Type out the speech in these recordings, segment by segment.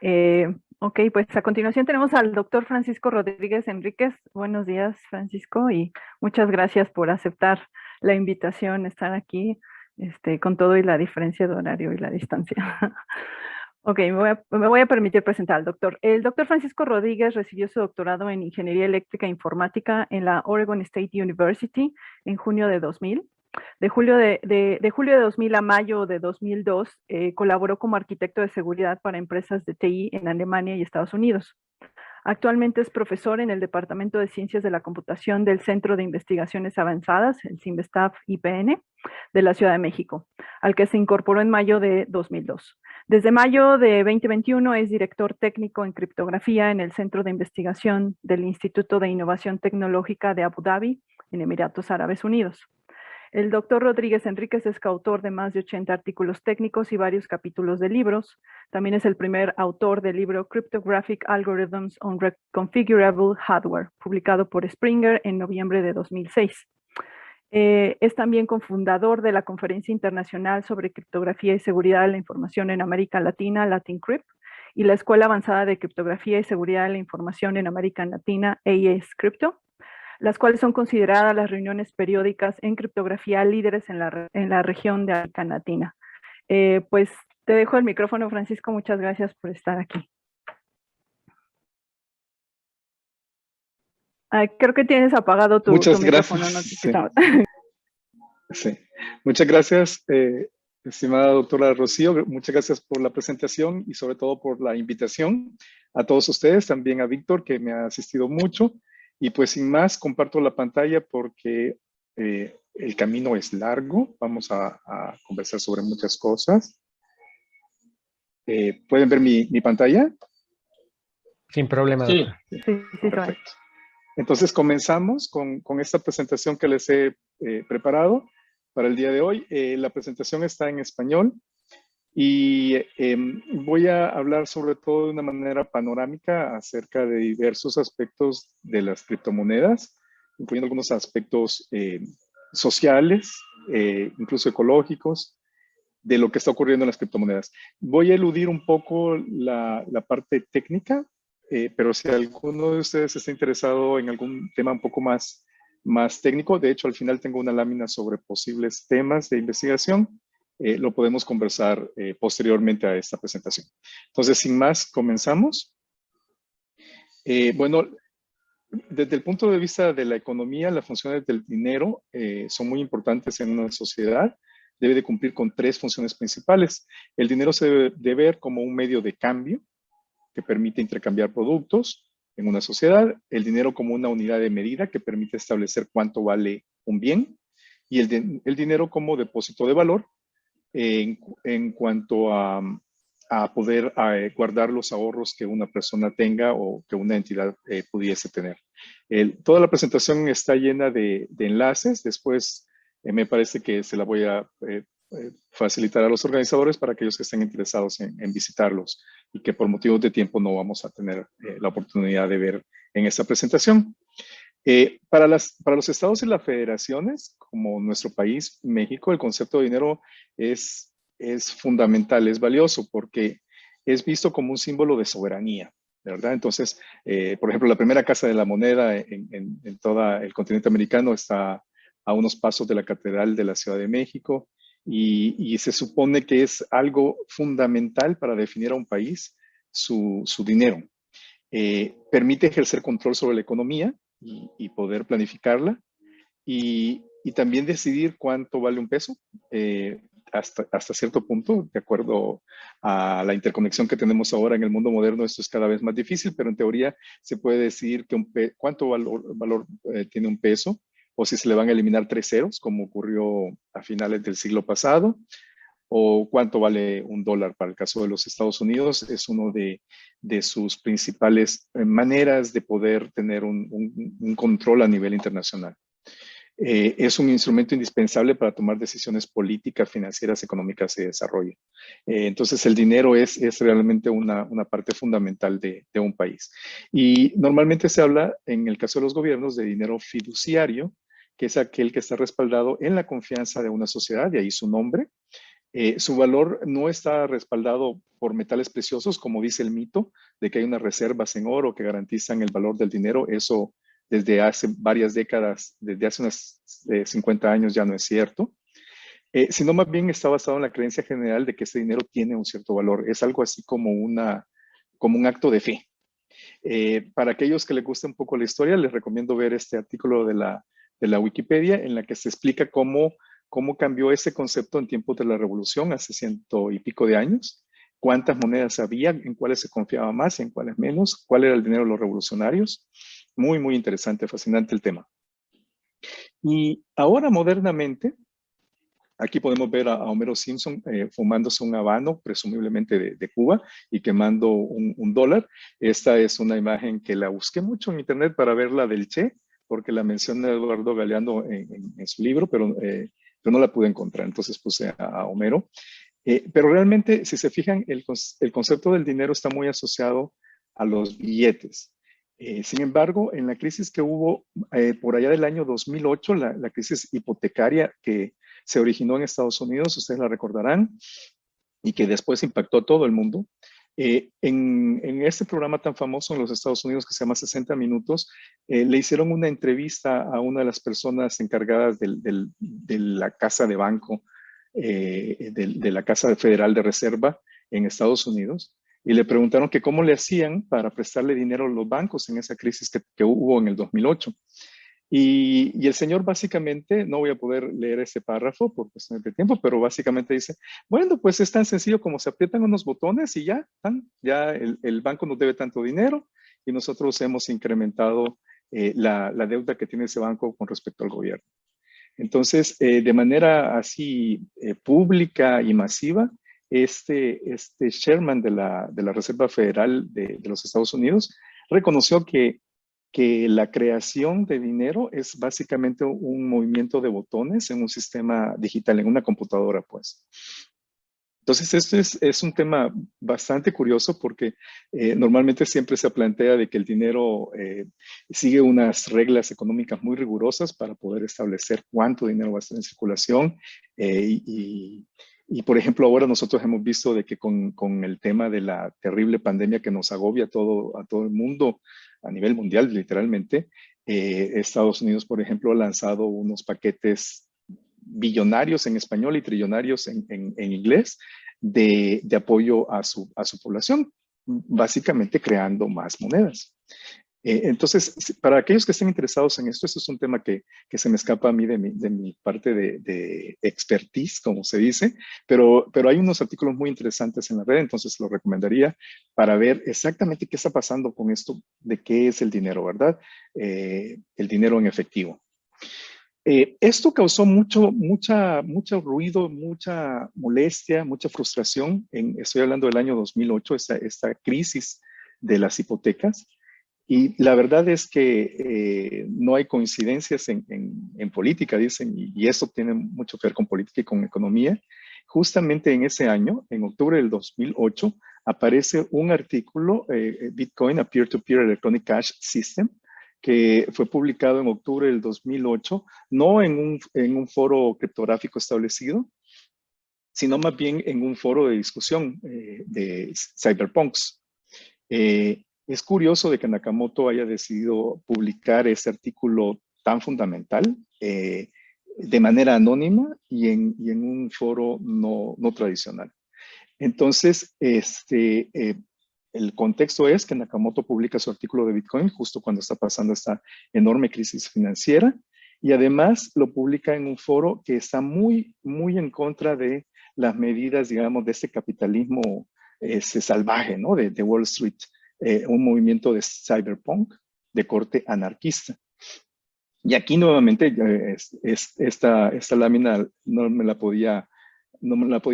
Eh, ok, pues a continuación tenemos al doctor Francisco Rodríguez Enríquez. Buenos días, Francisco, y muchas gracias por aceptar la invitación, estar aquí, con todo y la diferencia de horario y la distancia. Ok, me voy a permitir presentar al doctor. El doctor Francisco Rodríguez recibió su doctorado en Ingeniería Eléctrica e Informática en la Oregon State University en junio de 2000. De julio de 2000 a mayo de 2002, colaboró como arquitecto de seguridad para empresas de TI en Alemania y Estados Unidos. Actualmente es profesor en el Departamento de Ciencias de la Computación del Centro de Investigaciones Avanzadas, el CIMBESTAF IPN, de la Ciudad de México, al que se incorporó en mayo de 2002. Desde mayo de 2021 es director técnico en criptografía en el Centro de Investigación del Instituto de Innovación Tecnológica de Abu Dhabi, en Emiratos Árabes Unidos. El doctor Rodríguez Enríquez es coautor de más de 80 artículos técnicos y varios capítulos de libros. También es el primer autor del libro Cryptographic Algorithms on Reconfigurable Hardware, publicado por Springer en noviembre de 2006. Es también cofundador de la Conferencia Internacional sobre Criptografía y Seguridad de la Información en América Latina, LatinCrypt, y la Escuela Avanzada de Criptografía y Seguridad de la Información en América Latina, AES Crypto, las cuales son consideradas las reuniones periódicas en criptografía líderes en la región de América Latina. Pues te dejo el micrófono, Francisco. Muchas gracias por estar aquí. Creo que tienes apagado tu micrófono. ¿No? Sí. Sí. Muchas gracias, estimada doctora Rocío. Muchas gracias por la presentación y sobre todo por la invitación a todos ustedes, también a Víctor, que me ha asistido mucho. Y pues sin más, comparto la pantalla porque el camino es largo. Vamos a conversar sobre muchas cosas. ¿Pueden ver mi pantalla? Sin problema, Sí. doctor. Sí, perfecto. Entonces comenzamos con esta presentación que les he preparado para el día de hoy. La presentación está en español y voy a hablar sobre todo de una manera panorámica acerca de diversos aspectos de las criptomonedas, incluyendo algunos aspectos sociales, incluso ecológicos, de lo que está ocurriendo en las criptomonedas. Voy a eludir un poco la parte técnica, pero si alguno de ustedes está interesado en algún tema un poco más técnico, de hecho al final tengo una lámina sobre posibles temas de investigación, lo podemos conversar posteriormente a esta presentación. Entonces, sin más, comenzamos. Bueno, desde el punto de vista de la economía, las funciones del dinero son muy importantes en una sociedad. Debe de cumplir con tres funciones principales. El dinero se debe ver como un medio de cambio que permite intercambiar productos en una sociedad, el dinero como una unidad de medida que permite establecer cuánto vale un bien, y el dinero como depósito de valor en cuanto a poder guardar los ahorros que una persona tenga o que una entidad pudiese tener. Toda la presentación está llena de enlaces. Después me parece que se la voy a facilitar a los organizadores para aquellos que estén interesados en visitarlos y que por motivos de tiempo no vamos a tener la oportunidad de ver en esta presentación. Para los estados y las federaciones, como nuestro país, México, el concepto de dinero es fundamental, es valioso porque es visto como un símbolo de soberanía, ¿verdad? Entonces, por ejemplo, la primera casa de la moneda en todo el continente americano está a unos pasos de la Catedral de la Ciudad de México y se supone que es algo fundamental para definir a un país su dinero. Permite ejercer control sobre la economía y poder planificarla y también decidir cuánto vale un peso hasta cierto punto, de acuerdo a la interconexión que tenemos ahora en el mundo moderno. Esto es cada vez más difícil, pero en teoría se puede decir que cuánto valor tiene un peso, o si se le van a eliminar 3 ceros, como ocurrió a finales del siglo pasado, o cuánto vale un dólar. Para el caso de los Estados Unidos, es uno de sus principales maneras de poder tener un control a nivel internacional. Es un instrumento indispensable para tomar decisiones políticas, financieras, económicas y de desarrollo. Entonces, el dinero es realmente una parte fundamental de un país. Y normalmente se habla, en el caso de los gobiernos, de dinero fiduciario, que es aquel que está respaldado en la confianza de una sociedad, de ahí su nombre, Su valor no está respaldado por metales preciosos, como dice el mito, de que hay unas reservas en oro que garantizan el valor del dinero. Eso desde hace varias décadas, desde hace unos 50 años ya no es cierto. Sino más bien está basado en la creencia general de que ese dinero tiene un cierto valor. Es algo así como un acto de fe. Para aquellos que les guste un poco la historia, les recomiendo ver este artículo de la Wikipedia en la que se explica cómo cambió ese concepto en tiempos de la Revolución, hace 100 y pico de años, cuántas monedas había, en cuáles se confiaba más y en cuáles menos, cuál era el dinero de los revolucionarios. Muy, muy interesante, fascinante el tema. Y ahora modernamente, aquí podemos ver a Homero Simpson fumándose un habano, presumiblemente de Cuba, y quemando un dólar. Esta es una imagen que la busqué mucho en internet para verla del Che, porque la menciona Eduardo Galeano en su libro, pero no la pude encontrar, entonces puse a Homero. Pero realmente, si se fijan, el concepto del dinero está muy asociado a los billetes. Sin embargo, en la crisis que hubo por allá del año 2008, la crisis hipotecaria que se originó en Estados Unidos, ustedes la recordarán, y que después impactó a todo el mundo. En este programa tan famoso en los Estados Unidos que se llama 60 Minutos, le hicieron una entrevista a una de las personas encargadas de la casa de banco, de la Casa Federal de Reserva en Estados Unidos, y le preguntaron que cómo le hacían para prestarle dinero a los bancos en esa crisis que hubo en el 2008. Y el señor básicamente, no voy a poder leer ese párrafo por cuestiones de tiempo, pero básicamente dice, bueno, pues es tan sencillo como se aprietan unos botones y ya el banco nos debe tanto dinero y nosotros hemos incrementado la deuda que tiene ese banco con respecto al gobierno. Entonces, de manera así pública y masiva, este Sherman de la Reserva Federal de los Estados Unidos reconoció que la creación de dinero es básicamente un movimiento de botones en un sistema digital, en una computadora, pues. Entonces, esto es un tema bastante curioso porque normalmente siempre se plantea de que el dinero sigue unas reglas económicas muy rigurosas para poder establecer cuánto dinero va a estar en circulación. Y, por ejemplo, ahora nosotros hemos visto de que con el tema de la terrible pandemia que nos agobia a todo el mundo, a nivel mundial, literalmente, Estados Unidos, por ejemplo, ha lanzado unos paquetes billonarios en español y trillonarios en inglés de apoyo a su población, básicamente creando más monedas. Entonces, para aquellos que estén interesados en esto es un tema que se me escapa a mí de mi parte de expertise, como se dice, pero hay unos artículos muy interesantes en la red, entonces lo recomendaría para ver exactamente qué está pasando con esto de qué es el dinero, ¿verdad? El dinero en efectivo. Esto causó mucho ruido, mucha molestia, mucha frustración. Estoy hablando del año 2008, esta crisis de las hipotecas. Y la verdad es que no hay coincidencias en política, dicen, y eso tiene mucho que ver con política y con economía. Justamente en ese año, en octubre del 2008, aparece un artículo, Bitcoin, a Peer-to-Peer Electronic Cash System, que fue publicado en octubre del 2008, no en un foro criptográfico establecido, sino más bien en un foro de discusión de cyberpunks. Es curioso de que Nakamoto haya decidido publicar ese artículo tan fundamental de manera anónima y en un foro no tradicional. Entonces, el contexto es que Nakamoto publica su artículo de Bitcoin justo cuando está pasando esta enorme crisis financiera y además lo publica en un foro que está muy en contra de las medidas, digamos, de este capitalismo salvaje, ¿no? De Wall Street, un movimiento de cyberpunk de corte anarquista. Y aquí nuevamente esta lámina no me la podía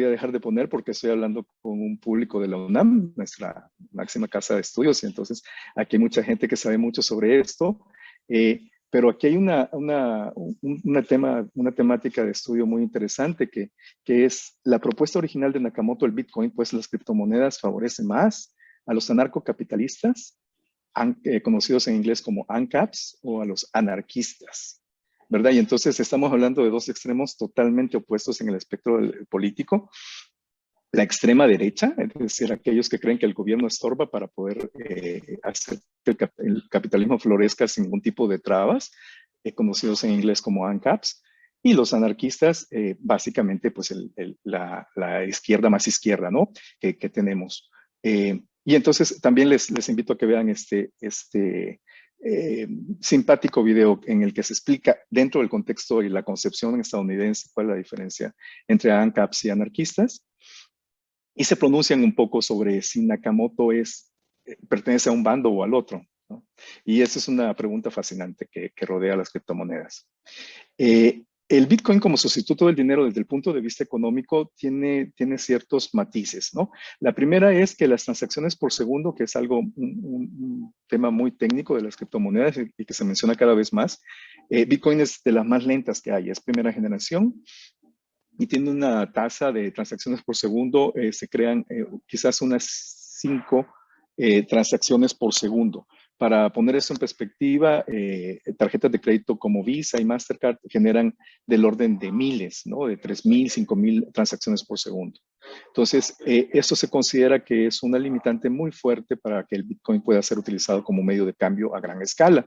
dejar de poner porque estoy hablando con un público de la UNAM, nuestra máxima casa de estudios, y entonces aquí hay mucha gente que sabe mucho sobre esto, pero aquí hay una temática de estudio muy interesante que es la propuesta original de Nakamoto, el Bitcoin, pues las criptomonedas favorecen más a los anarcocapitalistas, conocidos en inglés como ANCAPs, o a los anarquistas. ¿verdad? Y entonces estamos hablando de dos extremos totalmente opuestos en el espectro político. La extrema derecha, es decir, aquellos que creen que el gobierno estorba para poder hacer que el capitalismo florezca sin ningún tipo de trabas, conocidos en inglés como ANCAPs, y los anarquistas, básicamente, pues la izquierda más izquierda, ¿no? Que tenemos. Y entonces también les invito a que vean simpático video en el que se explica dentro del contexto y la concepción estadounidense cuál es la diferencia entre ANCAPs y anarquistas. Y se pronuncian un poco sobre si Nakamoto pertenece a un bando o al otro, ¿no? Y esa es una pregunta fascinante que rodea las criptomonedas. El Bitcoin como sustituto del dinero desde el punto de vista económico tiene ciertos matices, ¿no? La primera es que las transacciones por segundo, que es algo, un tema muy técnico de las criptomonedas y que se menciona cada vez más, Bitcoin es de las más lentas que hay, es primera generación y tiene una tasa de transacciones por segundo, se crean quizás unas 5 transacciones por segundo. Para poner eso en perspectiva, tarjetas de crédito como Visa y Mastercard generan del orden de miles, ¿no? De 3,000, 5,000 transacciones por segundo. Entonces, esto se considera que es una limitante muy fuerte para que el Bitcoin pueda ser utilizado como medio de cambio a gran escala.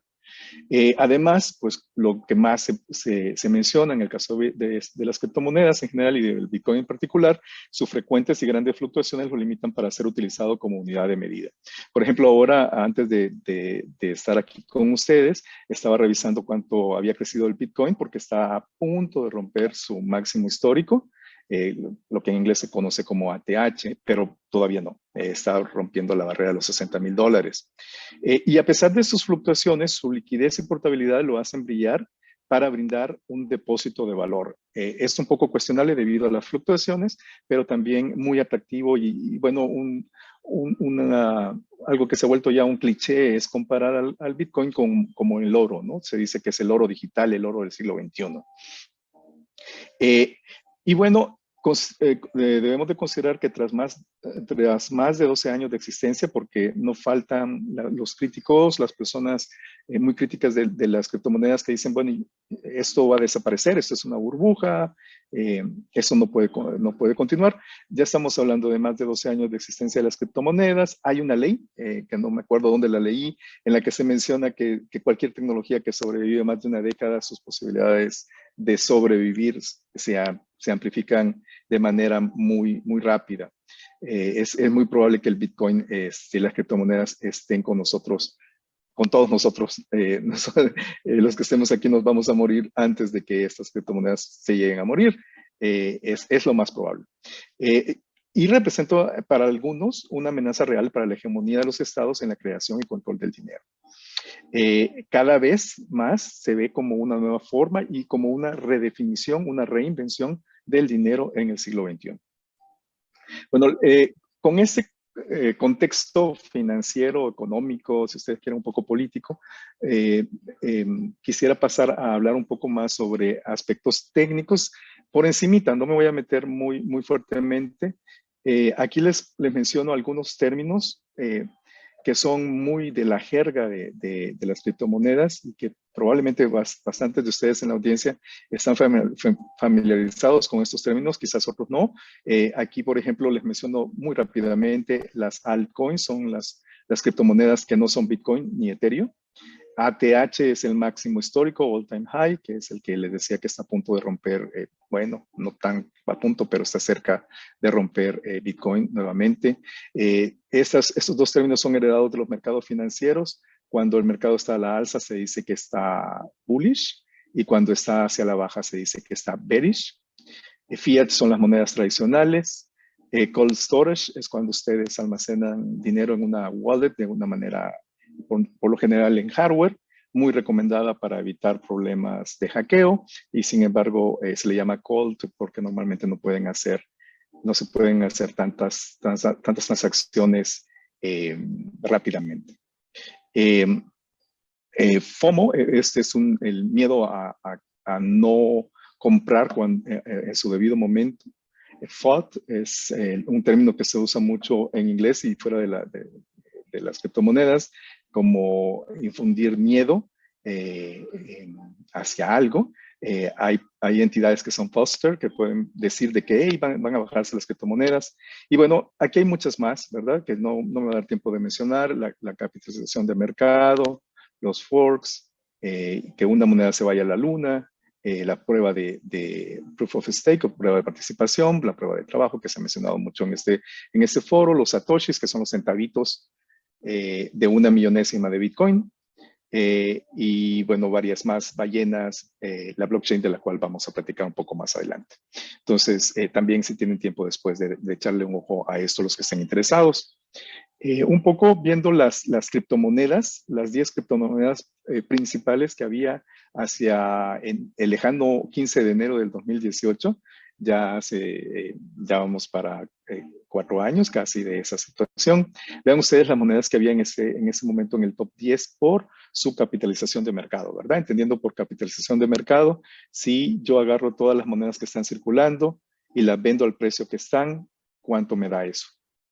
Además, pues lo que más se menciona en el caso de las criptomonedas en general y del Bitcoin en particular, sus frecuentes y grandes fluctuaciones lo limitan para ser utilizado como unidad de medida. Por ejemplo, ahora, antes de estar aquí con ustedes, estaba revisando cuánto había crecido el Bitcoin porque está a punto de romper su máximo histórico. Lo que en inglés se conoce como ATH, pero todavía no, está rompiendo la barrera de los $60,000. Y a pesar de sus fluctuaciones, su liquidez y portabilidad lo hacen brillar para brindar un depósito de valor. Es un poco cuestionable debido a las fluctuaciones, pero también muy atractivo y bueno, algo que se ha vuelto ya un cliché es comparar al Bitcoin como el oro, ¿no? Se dice que es el oro digital, el oro del siglo XXI. Y bueno, debemos de considerar que tras más de 12 años de existencia, porque no faltan los críticos, las personas muy críticas de las criptomonedas que dicen, bueno, esto va a desaparecer, esto es una burbuja, eso no puede continuar. Ya estamos hablando de más de 12 años de existencia de las criptomonedas. Hay una ley, que no me acuerdo dónde la leí, en la que se menciona que cualquier tecnología que sobrevive más de una década, sus posibilidades de sobrevivir se amplifican de manera muy, muy rápida. Es muy probable que el Bitcoin y las criptomonedas estén con nosotros, con todos nosotros. Los que estemos aquí nos vamos a morir antes de que estas criptomonedas se lleguen a morir. Es lo más probable. Y representa para algunos una amenaza real para la hegemonía de los estados en la creación y control del dinero. Cada vez más se ve como una nueva forma y como una redefinición, una reinvención del dinero en el siglo XXI. Bueno, con ese contexto financiero, económico, si ustedes quieren un poco político, quisiera pasar a hablar un poco más sobre aspectos técnicos. Por encimita, no me voy a meter muy, muy fuertemente. Aquí les menciono algunos términos que son muy de la jerga de las criptomonedas y que probablemente bastantes de ustedes en la audiencia están familiarizados con estos términos, quizás otros no. Aquí, por ejemplo, les menciono muy rápidamente las altcoins, son las criptomonedas que no son Bitcoin ni Ethereum. ATH es el máximo histórico, all time high, que es el que les decía que está a punto de romper, bueno, no tan a punto, pero está cerca de romper Bitcoin nuevamente. Estos dos términos son heredados de los mercados financieros. Cuando el mercado está a la alza se dice que está bullish y cuando está hacia la baja se dice que está bearish. Fiat son las monedas tradicionales. Cold storage es cuando ustedes almacenan dinero en una wallet de una manera por lo general en hardware, muy recomendada para evitar problemas de hackeo y sin embargo se le llama cold porque normalmente no se pueden hacer tantas transacciones rápidamente. FOMO, este es el miedo a no comprar en su debido momento. FOD es un término que se usa mucho en inglés y fuera de las criptomonedas, como infundir miedo. hacia algo. Hay entidades que son poster, que pueden decir de que hey, van a bajarse las criptomonedas. Y bueno, aquí hay muchas más, ¿verdad? Que no me va a dar tiempo de mencionar. La capitalización de mercado, los forks, que una moneda se vaya a la luna, la prueba de proof of stake o prueba de participación, la prueba de trabajo que se ha mencionado mucho en este foro, los satoshis, que son los centavitos de 1/1000ª de Bitcoin, y bueno, varias más, ballenas, la blockchain de la cual vamos a platicar un poco más adelante. Entonces, también si tienen tiempo después de echarle un ojo a esto los que estén interesados. Un poco viendo las criptomonedas, las 10 criptomonedas principales que había hacia el lejano 15 de enero del 2018, ya vamos para 4 años casi de esa situación. Vean ustedes las monedas que había en ese momento en el top 10 por su capitalización de mercado, ¿verdad? Entendiendo por capitalización de mercado, si yo agarro todas las monedas que están circulando y las vendo al precio que están, ¿cuánto me da eso?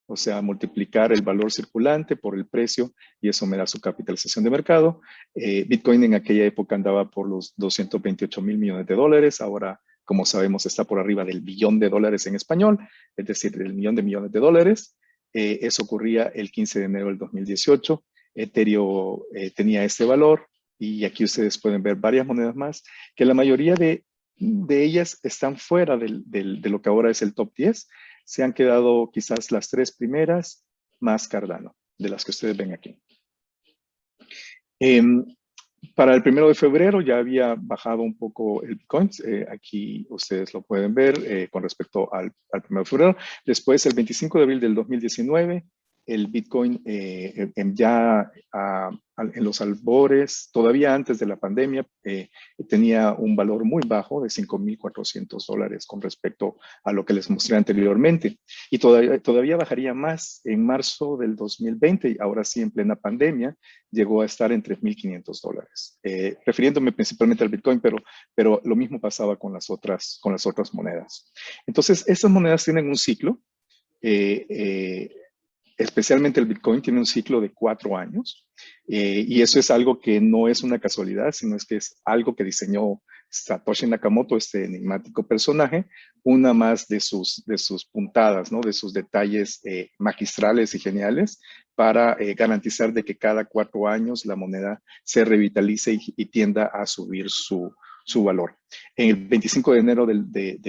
O sea, multiplicar el valor circulante por el precio y eso me da su capitalización de mercado. Bitcoin en aquella época andaba por los 228 mil millones de dólares. Ahora, como sabemos, está por arriba del billón de dólares en español, es decir, del millón de millones de dólares. Eso ocurría el 15 de enero del 2018. Ethereum tenía este valor y aquí ustedes pueden ver varias monedas más, que la mayoría de ellas están fuera de lo que ahora es el top 10. Se han quedado quizás las 3 primeras más Cardano, de las que ustedes ven aquí. Para el 1 de febrero ya había bajado un poco el Bitcoin. Aquí ustedes lo pueden ver con respecto al 1 de febrero. Después, el 25 de abril del 2019, el Bitcoin ya en los albores, todavía antes de la pandemia, tenía un valor muy bajo de $5,400 con respecto a lo que les mostré anteriormente. Y todavía bajaría más en marzo del 2020, y ahora sí en plena pandemia, llegó a estar en $3,500. Refiriéndome principalmente al Bitcoin, pero lo mismo pasaba con las otras monedas. Entonces, estas monedas tienen un ciclo. Especialmente el Bitcoin tiene un ciclo de 4 años, y eso es algo que no es una casualidad, sino es que es algo que diseñó Satoshi Nakamoto, este enigmático personaje, una más de sus puntadas, ¿no? De sus detalles magistrales y geniales para garantizar de que cada 4 años la moneda se revitalice y tienda a subir su valor. En el 25 de enero de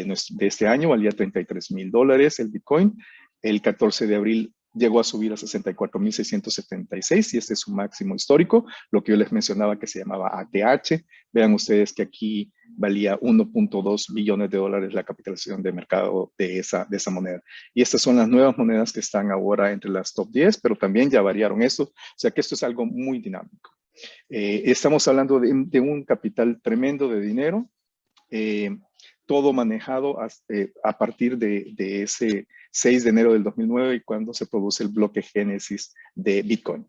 este año valía $33,000 el Bitcoin. El 14 de abril llegó a subir a 64,676 y este es su máximo histórico, lo que yo les mencionaba que se llamaba ATH. Vean ustedes que aquí valía 1.2 billones de dólares la capitalización de mercado de esa moneda. Y estas son las nuevas monedas que están ahora entre las top 10, pero también ya variaron esto, o sea que esto es algo muy dinámico. Estamos hablando de un capital tremendo de dinero, todo manejado a partir de ese 6 de enero del 2009 y cuando se produce el bloque génesis de Bitcoin.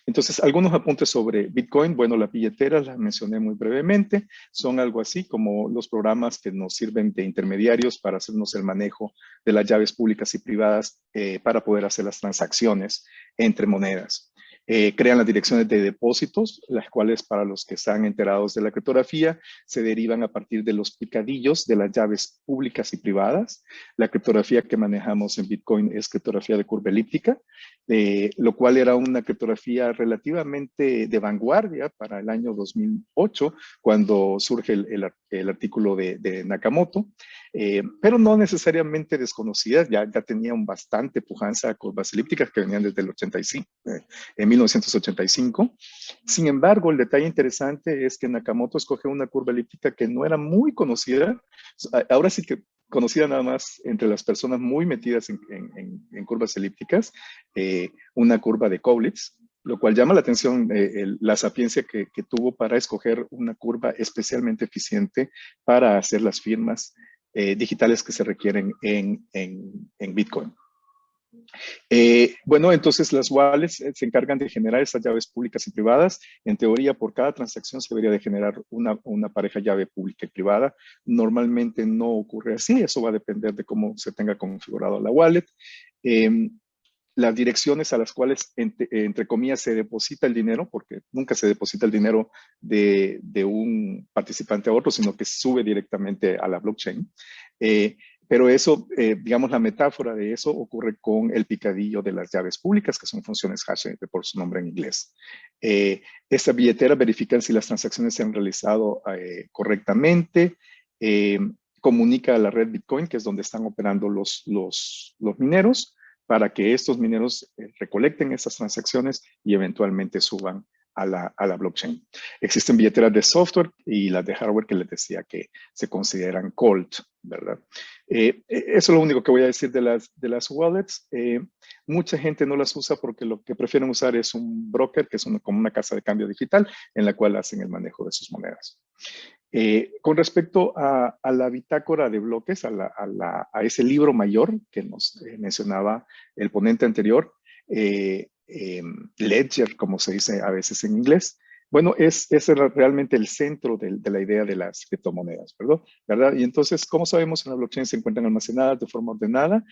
Entonces, algunos apuntes sobre Bitcoin. Bueno, las billeteras las mencioné muy brevemente. Son algo así como los programas que nos sirven de intermediarios para hacernos el manejo de las llaves públicas y privadas para poder hacer las transacciones entre monedas. Crean las direcciones de depósitos, las cuales para los que están enterados de la criptografía se derivan a partir de los picadillos de las llaves públicas y privadas. La criptografía que manejamos en Bitcoin es criptografía de curva elíptica, lo cual era una criptografía relativamente de vanguardia para el año 2008, cuando surge el artículo de Nakamoto, pero no necesariamente desconocida, ya tenían bastante pujanza a curvas elípticas que venían desde el 85, en 1985. Sin embargo, el detalle interesante es que Nakamoto escoge una curva elíptica que no era muy conocida, ahora sí que conocida nada más entre las personas muy metidas en curvas elípticas, una curva de Koblitz, lo cual llama la atención la sapiencia que tuvo para escoger una curva especialmente eficiente para hacer las firmas digitales que se requieren en Bitcoin. Bueno, entonces las wallets se encargan de generar esas llaves públicas y privadas. En teoría, por cada transacción se debería de generar una pareja llave pública y privada. Normalmente no ocurre así, eso va a depender de cómo se tenga configurado la wallet. las direcciones a las cuales, entre comillas, se deposita el dinero, porque nunca se deposita el dinero de un participante a otro, sino que sube directamente a la blockchain. Pero eso, digamos, la metáfora de eso ocurre con el picadillo de las llaves públicas, que son funciones hash, por su nombre en inglés. Esta billetera verifica si las transacciones se han realizado correctamente, comunica a la red Bitcoin, que es donde están operando los mineros, para que estos mineros recolecten esas transacciones y eventualmente suban a la blockchain. Existen billeteras de software y las de hardware que les decía que se consideran cold, ¿verdad? Eso es lo único que voy a decir de las wallets. Mucha gente no las usa porque lo que prefieren usar es un broker, que es como una casa de cambio digital, en la cual hacen el manejo de sus monedas. Con respecto a la bitácora de bloques, a ese libro mayor que nos mencionaba el ponente anterior, Ledger, como se dice a veces en inglés, bueno, es realmente el centro de la idea de las criptomonedas, ¿verdad? Y entonces, ¿cómo sabemos en la blockchain se encuentran almacenadas de forma ordenada?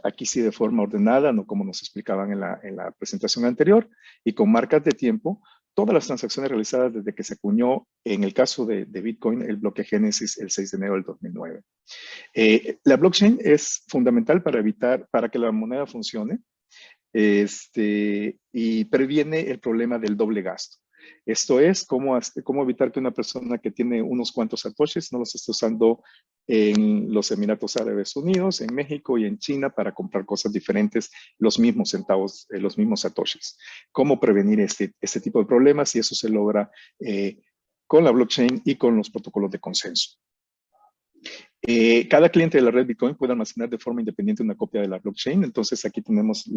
Aquí sí de forma ordenada, no como nos explicaban en la presentación anterior, y con marcas de tiempo. Todas las transacciones realizadas desde que se acuñó, en el caso de Bitcoin, el bloque Génesis el 6 de enero del 2009. La blockchain es fundamental para que la moneda funcione, y previene el problema del doble gasto. Esto es cómo evitar que una persona que tiene unos cuantos satoshis no los esté usando en los Emiratos Árabes Unidos, en México y en China para comprar cosas diferentes, los mismos centavos, los mismos satoshis. Cómo prevenir este tipo de problemas, y eso se logra con la blockchain y con los protocolos de consenso. Cada cliente de la red Bitcoin puede almacenar de forma independiente una copia de la blockchain. Entonces aquí tenemos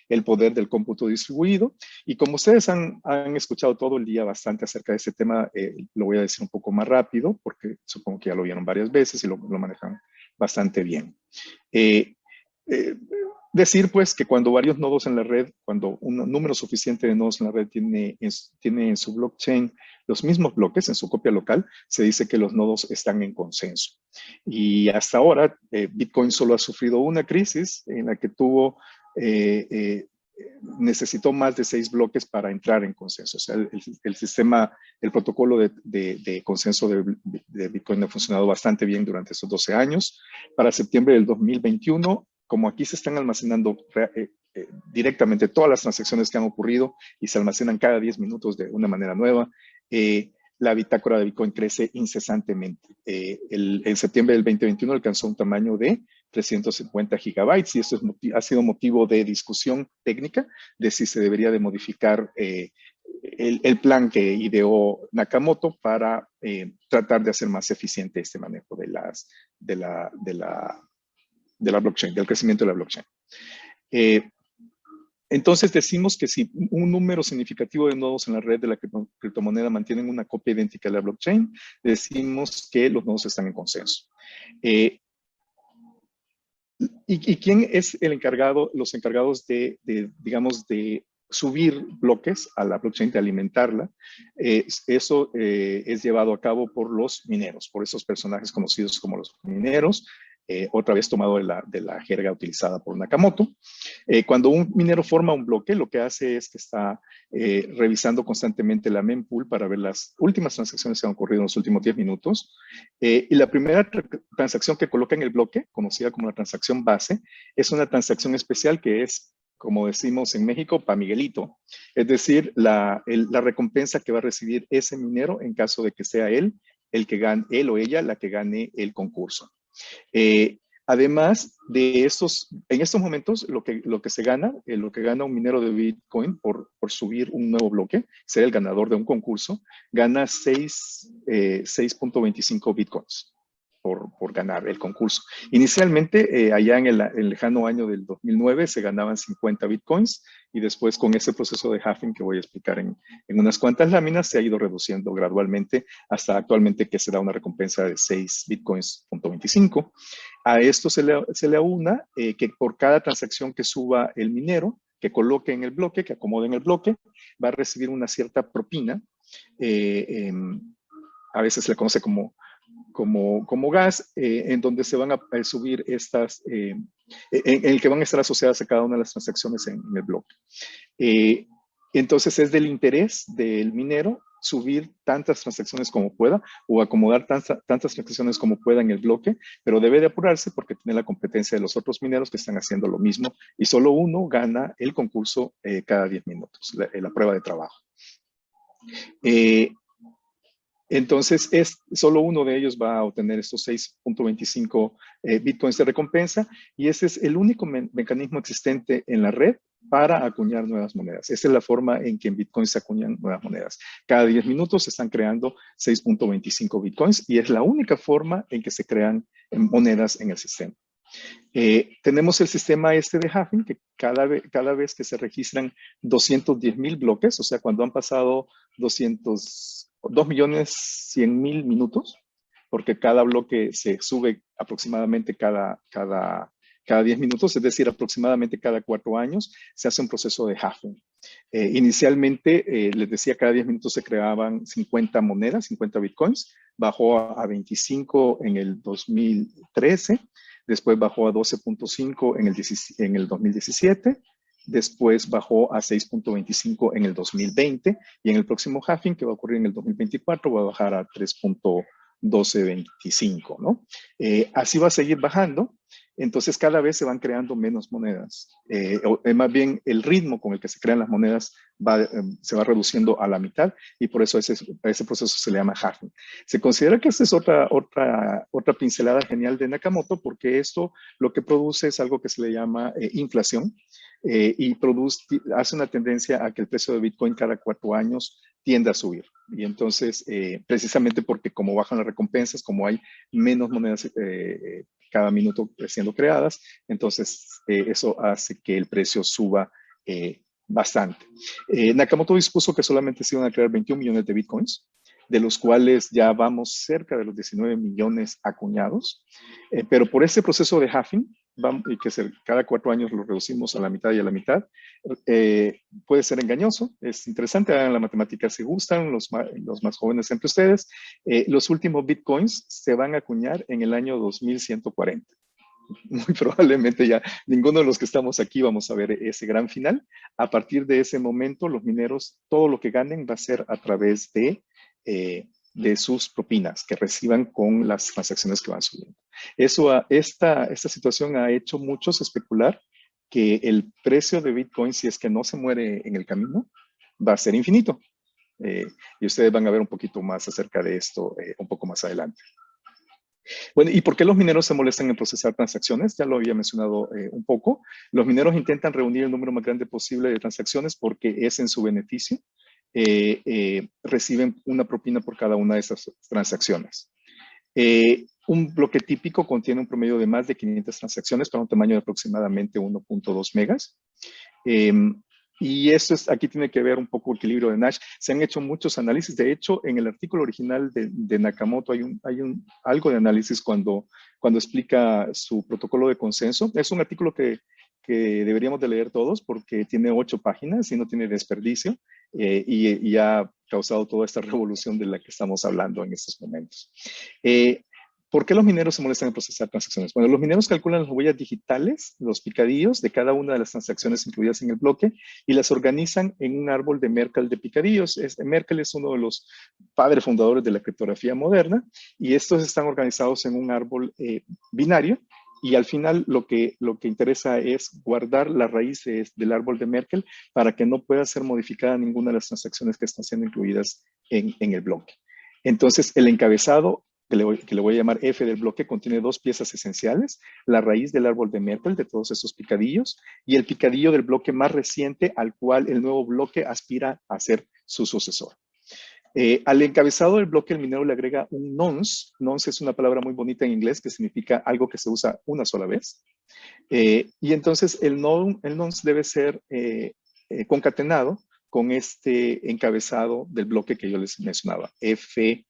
el poder del cómputo distribuido. Y como ustedes han escuchado todo el día bastante acerca de este tema, lo voy a decir un poco más rápido, porque supongo que ya lo vieron varias veces y lo manejan bastante bien. Decir pues que cuando varios nodos en la red, cuando un número suficiente de nodos en la red tiene en su blockchain los mismos bloques en su copia local, se dice que los nodos están en consenso. Y hasta ahora Bitcoin solo ha sufrido una crisis en la que necesitó más de 6 bloques para entrar en consenso. O sea, el sistema, el protocolo de consenso de Bitcoin ha funcionado bastante bien durante estos 12 años. Para septiembre del 2021, como aquí se están almacenando directamente todas las transacciones que han ocurrido y se almacenan cada 10 minutos de una manera nueva, la bitácora de Bitcoin crece incesantemente. En septiembre del 2021 alcanzó un tamaño de 350 gigabytes y esto ha sido motivo de discusión técnica de si se debería de modificar el plan que ideó Nakamoto para tratar de hacer más eficiente este manejo de la blockchain, del crecimiento de la blockchain. Entonces decimos que si un número significativo de nodos en la red de la criptomoneda mantienen una copia idéntica de la blockchain, decimos que los nodos están en consenso. ¿Y quién es los encargados digamos, de subir bloques a la blockchain, de alimentarla? Eso es llevado a cabo por los mineros, por esos personajes conocidos como los mineros, otra vez tomado de la jerga utilizada por Nakamoto. Cuando un minero forma un bloque, lo que hace es que está revisando constantemente la mempool para ver las últimas transacciones que han ocurrido en los últimos 10 minutos. Y la primera transacción que coloca en el bloque, conocida como la transacción base, es una transacción especial que es, como decimos en México, pa' Miguelito. Es decir, la recompensa que va a recibir ese minero en caso de que sea él o ella la que gane el concurso. Además de en estos momentos, lo que se gana, lo que gana un minero de Bitcoin por subir un nuevo bloque, ser el ganador de un concurso, gana 6.25 Bitcoins por ganar el concurso. Inicialmente, allá en el lejano año del 2009, se ganaban 50 Bitcoins y después con ese proceso de halving que voy a explicar en unas cuantas láminas, se ha ido reduciendo gradualmente hasta actualmente que se da una recompensa de 6 Bitcoins.25. A esto se le aúna que por cada transacción que suba el minero, que coloque en el bloque, que acomode en el bloque, va a recibir una cierta propina. A veces se le conoce como como gas, en donde se van a subir estas, en el que van a estar asociadas a cada una de las transacciones en el bloque. Entonces es del interés del minero subir tantas transacciones como pueda o acomodar tantas transacciones como pueda en el bloque, pero debe de apurarse porque tiene la competencia de los otros mineros que están haciendo lo mismo y solo uno gana el concurso cada 10 minutos, la prueba de trabajo. Entonces, solo uno de ellos va a obtener estos 6.25 bitcoins de recompensa y ese es el único mecanismo existente en la red para acuñar nuevas monedas. Esa es la forma en que en Bitcoin se acuñan nuevas monedas. Cada 10 minutos se están creando 6.25 bitcoins y es la única forma en que se crean monedas en el sistema. Tenemos el sistema de halving, que cada vez que se registran 210,000 bloques, o sea, cuando han pasado 2.100.000 minutos, porque cada bloque se sube aproximadamente cada 10 minutos, es decir, aproximadamente cada 4 años, se hace un proceso de halving. Inicialmente, les decía, cada 10 minutos se creaban 50 monedas, 50 bitcoins, bajó a 25 en el 2013, después bajó a 12.5 en el 2017, después bajó a 6.25 en el 2020 y en el próximo halving, que va a ocurrir en el 2024, va a bajar a 3.1225, ¿no? Así va a seguir bajando. Entonces, cada vez se van creando menos monedas. Más bien, el ritmo con el que se crean las monedas se va reduciendo a la mitad y por eso a ese proceso se le llama halving. Se considera que esta es otra pincelada genial de Nakamoto porque esto lo que produce es algo que se le llama inflación y hace una tendencia a que el precio de Bitcoin cada 4 años tiende a subir. Y entonces, precisamente porque como bajan las recompensas, como hay menos monedas cada minuto siendo creadas, entonces eso hace que el precio suba bastante. Nakamoto dispuso que solamente se iban a crear 21 millones de bitcoins, de los cuales ya vamos cerca de los 19 millones acuñados, pero por ese proceso de halving, y que cada 4 años lo reducimos a la mitad y a la mitad, puede ser engañoso, es interesante, hagan la matemática si gustan, los más jóvenes entre ustedes, los últimos bitcoins se van a acuñar en el año 2140. Muy probablemente ya ninguno de los que estamos aquí vamos a ver ese gran final. A partir de ese momento, los mineros, todo lo que ganen va a ser a través de sus propinas que reciban con las transacciones que van subiendo. Esta situación ha hecho muchos especular que el precio de Bitcoin, si es que no se muere en el camino, va a ser infinito. Y ustedes van a ver un poquito más acerca de esto un poco más adelante. Bueno, ¿y por qué los mineros se molestan en procesar transacciones? Ya lo había mencionado un poco. Los mineros intentan reunir el número más grande posible de transacciones porque es en su beneficio. Reciben una propina por cada una de esas transacciones. Un bloque típico contiene un promedio de más de 500 transacciones para un tamaño de aproximadamente 1.2 megas. Y eso aquí tiene que ver un poco el equilibrio de Nash. Se han hecho muchos análisis. De hecho, en el artículo original de Nakamoto hay algo de análisis cuando explica su protocolo de consenso. Es un artículo que deberíamos de leer todos porque tiene 8 páginas y no tiene desperdicio y ha causado toda esta revolución de la que estamos hablando en estos momentos. ¿Por qué los mineros se molestan en procesar transacciones? Bueno, los mineros calculan las huellas digitales, los picadillos de cada una de las transacciones incluidas en el bloque y las organizan en un árbol de Merkle de picadillos. Merkle es uno de los padres fundadores de la criptografía moderna y estos están organizados en un árbol binario y al final lo que interesa es guardar las raíces del árbol de Merkle para que no pueda ser modificada ninguna de las transacciones que están siendo incluidas en el bloque. Entonces, el encabezado que le voy a llamar F del bloque, contiene 2 piezas esenciales, la raíz del árbol de Merkle, de todos estos picadillos, y el picadillo del bloque más reciente al cual el nuevo bloque aspira a ser su sucesor. Al encabezado del bloque, el minero le agrega un nonce. Nonce es una palabra muy bonita en inglés que significa algo que se usa una sola vez. Y entonces el nonce debe ser concatenado con este encabezado del bloque que yo les mencionaba, F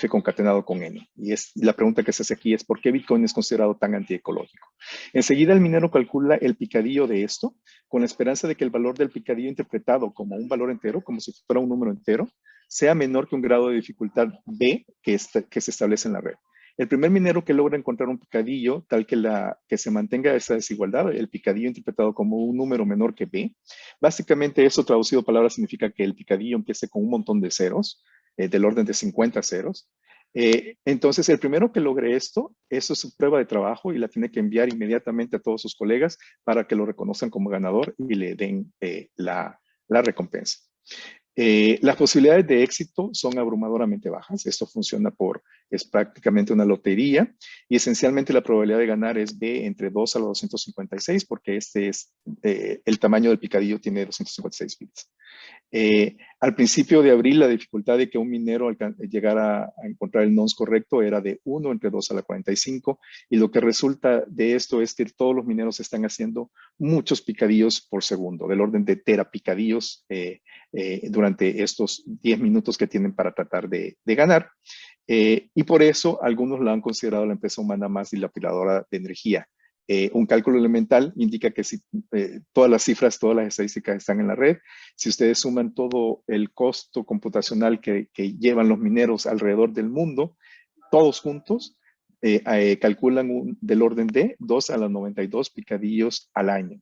concatenado con N. Y la pregunta que se hace aquí es ¿por qué Bitcoin es considerado tan antiecológico? Enseguida el minero calcula el picadillo de esto con la esperanza de que el valor del picadillo interpretado como un valor entero, como si fuera un número entero, sea menor que un grado de dificultad B que se establece en la red. El primer minero que logra encontrar un picadillo tal que se mantenga esa desigualdad, el picadillo interpretado como un número menor que B, básicamente eso traducido a palabras significa que el picadillo empiece con un montón de ceros, del orden de 50 ceros. Entonces, el primero que logre esto, eso es su prueba de trabajo y la tiene que enviar inmediatamente a todos sus colegas para que lo reconozcan como ganador y le den la recompensa. Las posibilidades de éxito son abrumadoramente bajas. Esto funciona es prácticamente una lotería y esencialmente la probabilidad de ganar es B entre 2 a la 256 porque este es el tamaño del picadillo tiene 256 bits. Al principio de abril, la dificultad de que un minero llegara a encontrar el nonce correcto era de 1 entre 2 a la 45, y lo que resulta de esto es que todos los mineros están haciendo muchos picadillos por segundo, del orden de terapicadillos durante estos 10 minutos que tienen para tratar de ganar. Y por eso algunos la han considerado la empresa humana más dilapiladora de energía. Un cálculo elemental indica que si todas las cifras, todas las estadísticas están en la red, si ustedes suman todo el costo computacional que llevan los mineros alrededor del mundo, todos juntos, calculan del orden de 2 a la 92 picadillos al año.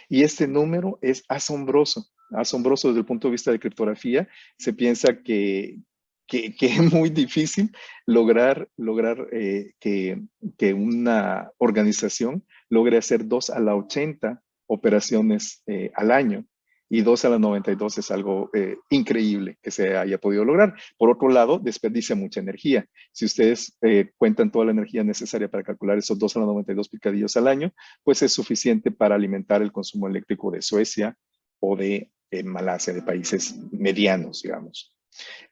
Y este número es asombroso, asombroso desde el punto de vista de criptografía. Se piensa que es muy difícil lograr que una organización logre hacer 2 a la 80 operaciones al año. Y 2 a la 92 es algo increíble que se haya podido lograr. Por otro lado, desperdicia mucha energía. Si ustedes cuentan toda la energía necesaria para calcular esos 2 a la 92 picadillos al año, pues es suficiente para alimentar el consumo eléctrico de Suecia o de Malasia, de países medianos, digamos.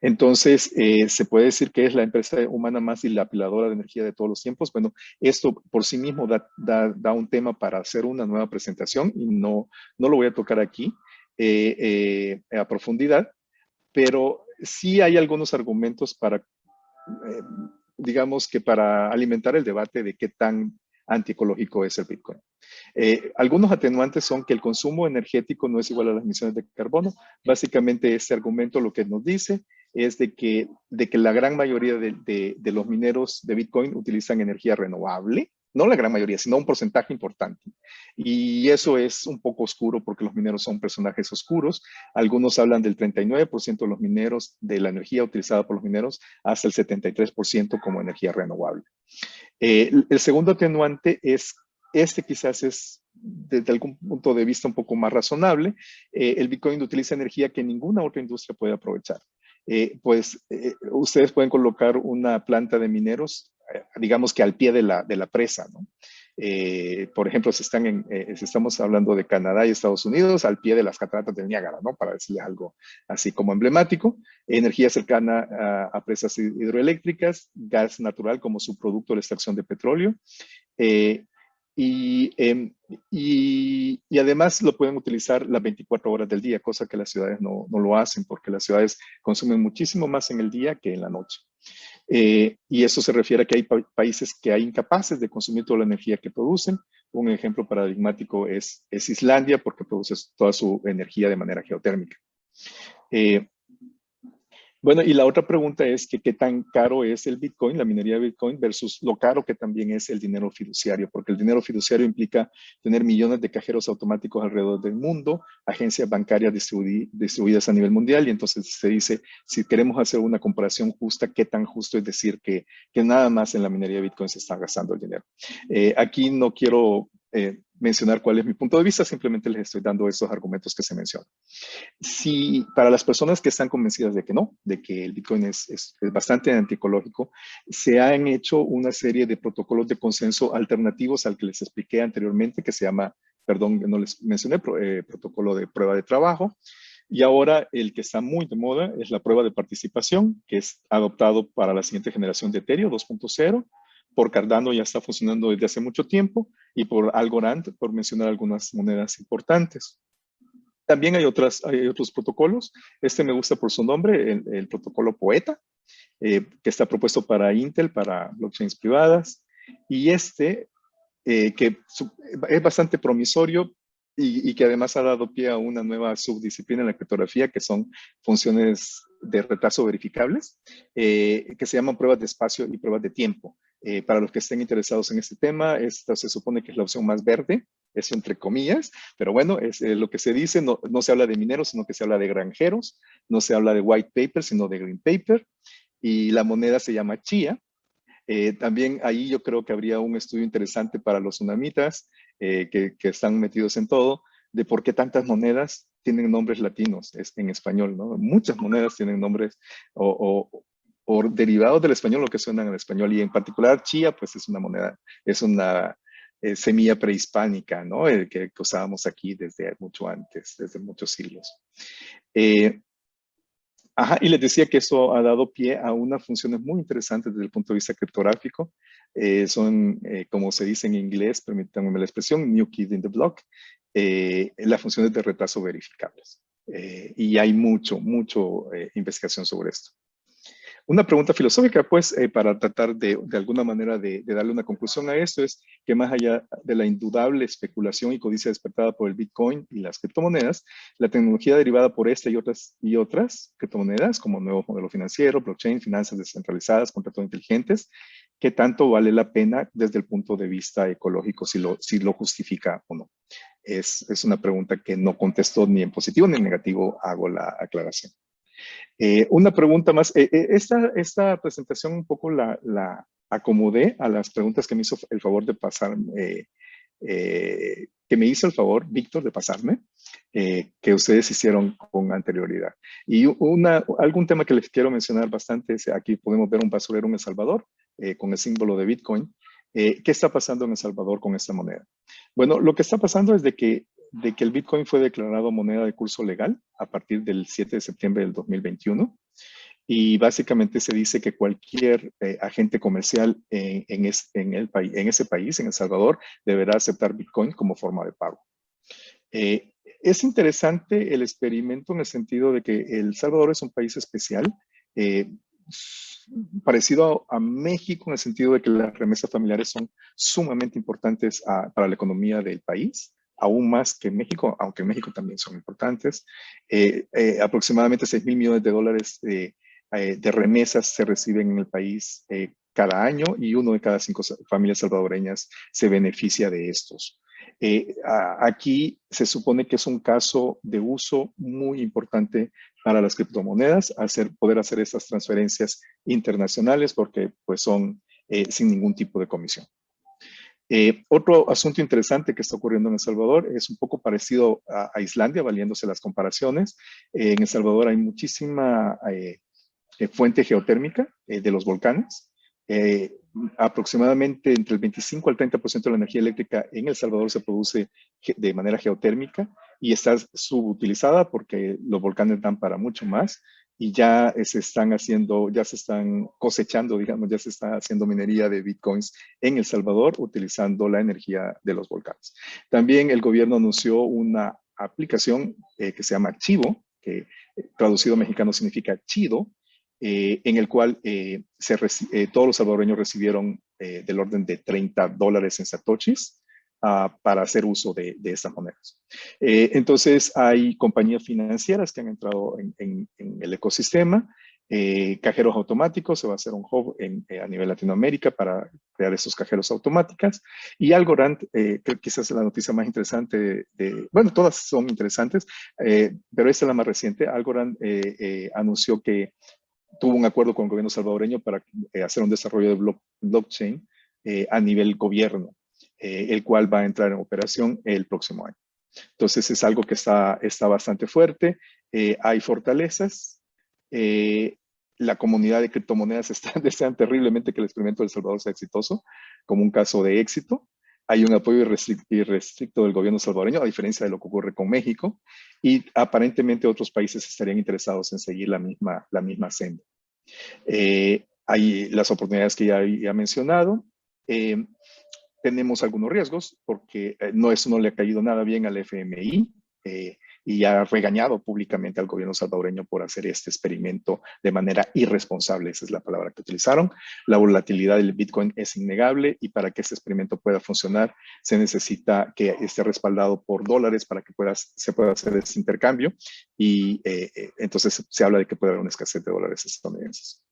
Entonces, ¿se puede decir que es la empresa humana más dilapiladora de energía de todos los tiempos? Bueno, esto por sí mismo da un tema para hacer una nueva presentación y no lo voy a tocar aquí a profundidad, pero sí hay algunos argumentos para, digamos que para alimentar el debate de qué tan antiecológico es el Bitcoin. Algunos atenuantes son que el consumo energético no es igual a las emisiones de carbono. Básicamente este argumento lo que nos dice es de que la gran mayoría de los mineros de Bitcoin utilizan energía renovable, no la gran mayoría, sino un porcentaje importante. Y eso es un poco oscuro porque los mineros son personajes oscuros. Algunos hablan del 39% de los mineros, de la energía utilizada por los mineros, hasta el 73% como energía renovable. El segundo atenuante es, quizás es desde algún punto de vista un poco más razonable. El Bitcoin utiliza energía que ninguna otra industria puede aprovechar. Ustedes pueden colocar una planta de mineros, digamos que al pie de la presa, ¿no? Por ejemplo, si estamos hablando de Canadá y Estados Unidos, al pie de las cataratas del Niágara, ¿no? Para decirles algo así como emblemático. Energía cercana a presas hidroeléctricas, gas natural como subproducto de la extracción de petróleo. Y además lo pueden utilizar las 24 horas del día, cosa que las ciudades no lo hacen, porque las ciudades consumen muchísimo más en el día que en la noche. Y eso se refiere a que hay países que hay incapaces de consumir toda la energía que producen. Un ejemplo paradigmático es Islandia, porque produce toda su energía de manera geotérmica. Bueno, y la otra pregunta es que qué tan caro es el Bitcoin, la minería de Bitcoin, versus lo caro que también es el dinero fiduciario, porque el dinero fiduciario implica tener millones de cajeros automáticos alrededor del mundo, agencias bancarias distribuidas a nivel mundial, y entonces se dice, si queremos hacer una comparación justa, qué tan justo es decir que nada más en la minería de Bitcoin se está gastando el dinero. Aquí no quiero mencionar cuál es mi punto de vista, simplemente les estoy dando esos argumentos que se mencionan. Si para las personas que están convencidas de que no, de que el Bitcoin es bastante antiecológico, se han hecho una serie de protocolos de consenso alternativos al que les expliqué anteriormente, que se llama, perdón, no les mencioné, protocolo de prueba de trabajo. Y ahora el que está muy de moda es la prueba de participación, que es adoptado para la siguiente generación de Ethereum 2.0. Por Cardano ya está funcionando desde hace mucho tiempo, y por Algorand, por mencionar algunas monedas importantes. También hay otros protocolos. Este me gusta por su nombre, el protocolo Poeta, que está propuesto para Intel, para blockchains privadas. Y que es bastante promisorio y que además ha dado pie a una nueva subdisciplina en la criptografía, que son funciones de retraso verificables, que se llaman pruebas de espacio y pruebas de tiempo. Para los que estén interesados en este tema, esta se supone que es la opción más verde, eso entre comillas, pero bueno, es lo que se dice, no, no se habla de mineros, sino que se habla de granjeros, no se habla de white paper, sino de green paper, y la moneda se llama Chia. También ahí yo creo que habría un estudio interesante para los tsunamitas que están metidos en todo, de por qué tantas monedas tienen nombres latinos en español, ¿no? Muchas monedas tienen nombres o derivados del español, lo que suenan en español, y en particular Chia, pues es una moneda, es una semilla prehispánica, ¿no? Que usábamos aquí desde mucho antes, desde muchos siglos. Ajá, y les decía que eso ha dado pie a unas funciones muy interesantes desde el punto de vista criptográfico. Son, como se dice en inglés, permítanme la expresión, new kid in the block, las funciones de retraso verificables. Y hay mucho investigación sobre esto. Una pregunta filosófica, pues, para tratar de alguna manera de darle una conclusión a esto es que más allá de la indudable especulación y codicia despertada por el Bitcoin y las criptomonedas, la tecnología derivada por esta y otras criptomonedas, como nuevo modelo financiero, blockchain, finanzas descentralizadas, contratos inteligentes, ¿qué tanto vale la pena desde el punto de vista ecológico, si lo justifica o no? Es una pregunta que no contesto ni en positivo ni en negativo, hago la aclaración. Una pregunta más. Esta presentación un poco la acomodé a las preguntas que me hizo el favor de pasar, que me hizo el favor, Víctor, de pasarme, que ustedes hicieron con anterioridad. Y algún tema que les quiero mencionar bastante es, aquí podemos ver un basurero en El Salvador, con el símbolo de Bitcoin. ¿Qué está pasando en El Salvador con esta moneda? Bueno, lo que está pasando es de que el Bitcoin fue declarado moneda de curso legal a partir del 7 de septiembre del 2021. Y básicamente se dice que cualquier agente comercial en ese país, en El Salvador, deberá aceptar Bitcoin como forma de pago. Es interesante el experimento en el sentido de que El Salvador es un país especial, parecido a México en el sentido de que las remesas familiares son sumamente importantes para la economía del país, aún más que México, aunque en México también son importantes. Aproximadamente 6,000 millones de dólares de remesas se reciben en el país cada año y 1 de cada 5 familias salvadoreñas se beneficia de estos. Aquí se supone que es un caso de uso muy importante para las criptomonedas, poder hacer estas transferencias internacionales porque pues son sin ningún tipo de comisión. Otro asunto interesante que está ocurriendo en El Salvador es un poco parecido a Islandia, valiéndose las comparaciones. En El Salvador hay muchísima fuente geotérmica de los volcanes. Aproximadamente entre el 25 al 30% de la energía eléctrica en El Salvador se produce de manera geotérmica y está subutilizada porque los volcanes dan para mucho más y ya se están cosechando, digamos, ya se está haciendo minería de bitcoins en El Salvador utilizando la energía de los volcanes. También el gobierno anunció una aplicación que se llama Chivo, que traducido mexicano significa chido, en el cual todos los salvadoreños recibieron del orden de $30 en satoshis para hacer uso de estas monedas. Entonces hay compañías financieras que han entrado en el ecosistema, cajeros automáticos, se va a hacer un hub a nivel Latinoamérica para crear esos cajeros automáticos, y Algorand, que quizás es la noticia más interesante, bueno, todas son interesantes, pero esta es la más reciente. Algorand anunció que tuvo un acuerdo con el gobierno salvadoreño para hacer un desarrollo de blockchain a nivel gobierno, el cual va a entrar en operación el próximo año. Entonces es algo que está bastante fuerte. Hay fortalezas. La comunidad de criptomonedas desean terriblemente que el experimento de El Salvador sea exitoso, como un caso de éxito. Hay un apoyo irrestricto del gobierno salvadoreño, a diferencia de lo que ocurre con México, y aparentemente otros países estarían interesados en seguir la misma senda. Hay las oportunidades que ya he mencionado. Tenemos algunos riesgos porque eso no le ha caído nada bien al FMI y ha regañado públicamente al gobierno salvadoreño por hacer este experimento de manera irresponsable. Esa es la palabra que utilizaron. La volatilidad del Bitcoin es innegable y para que este experimento pueda funcionar se necesita que esté respaldado por dólares para que se pueda hacer ese intercambio y entonces se habla de que puede haber una escasez de dólares estadounidenses.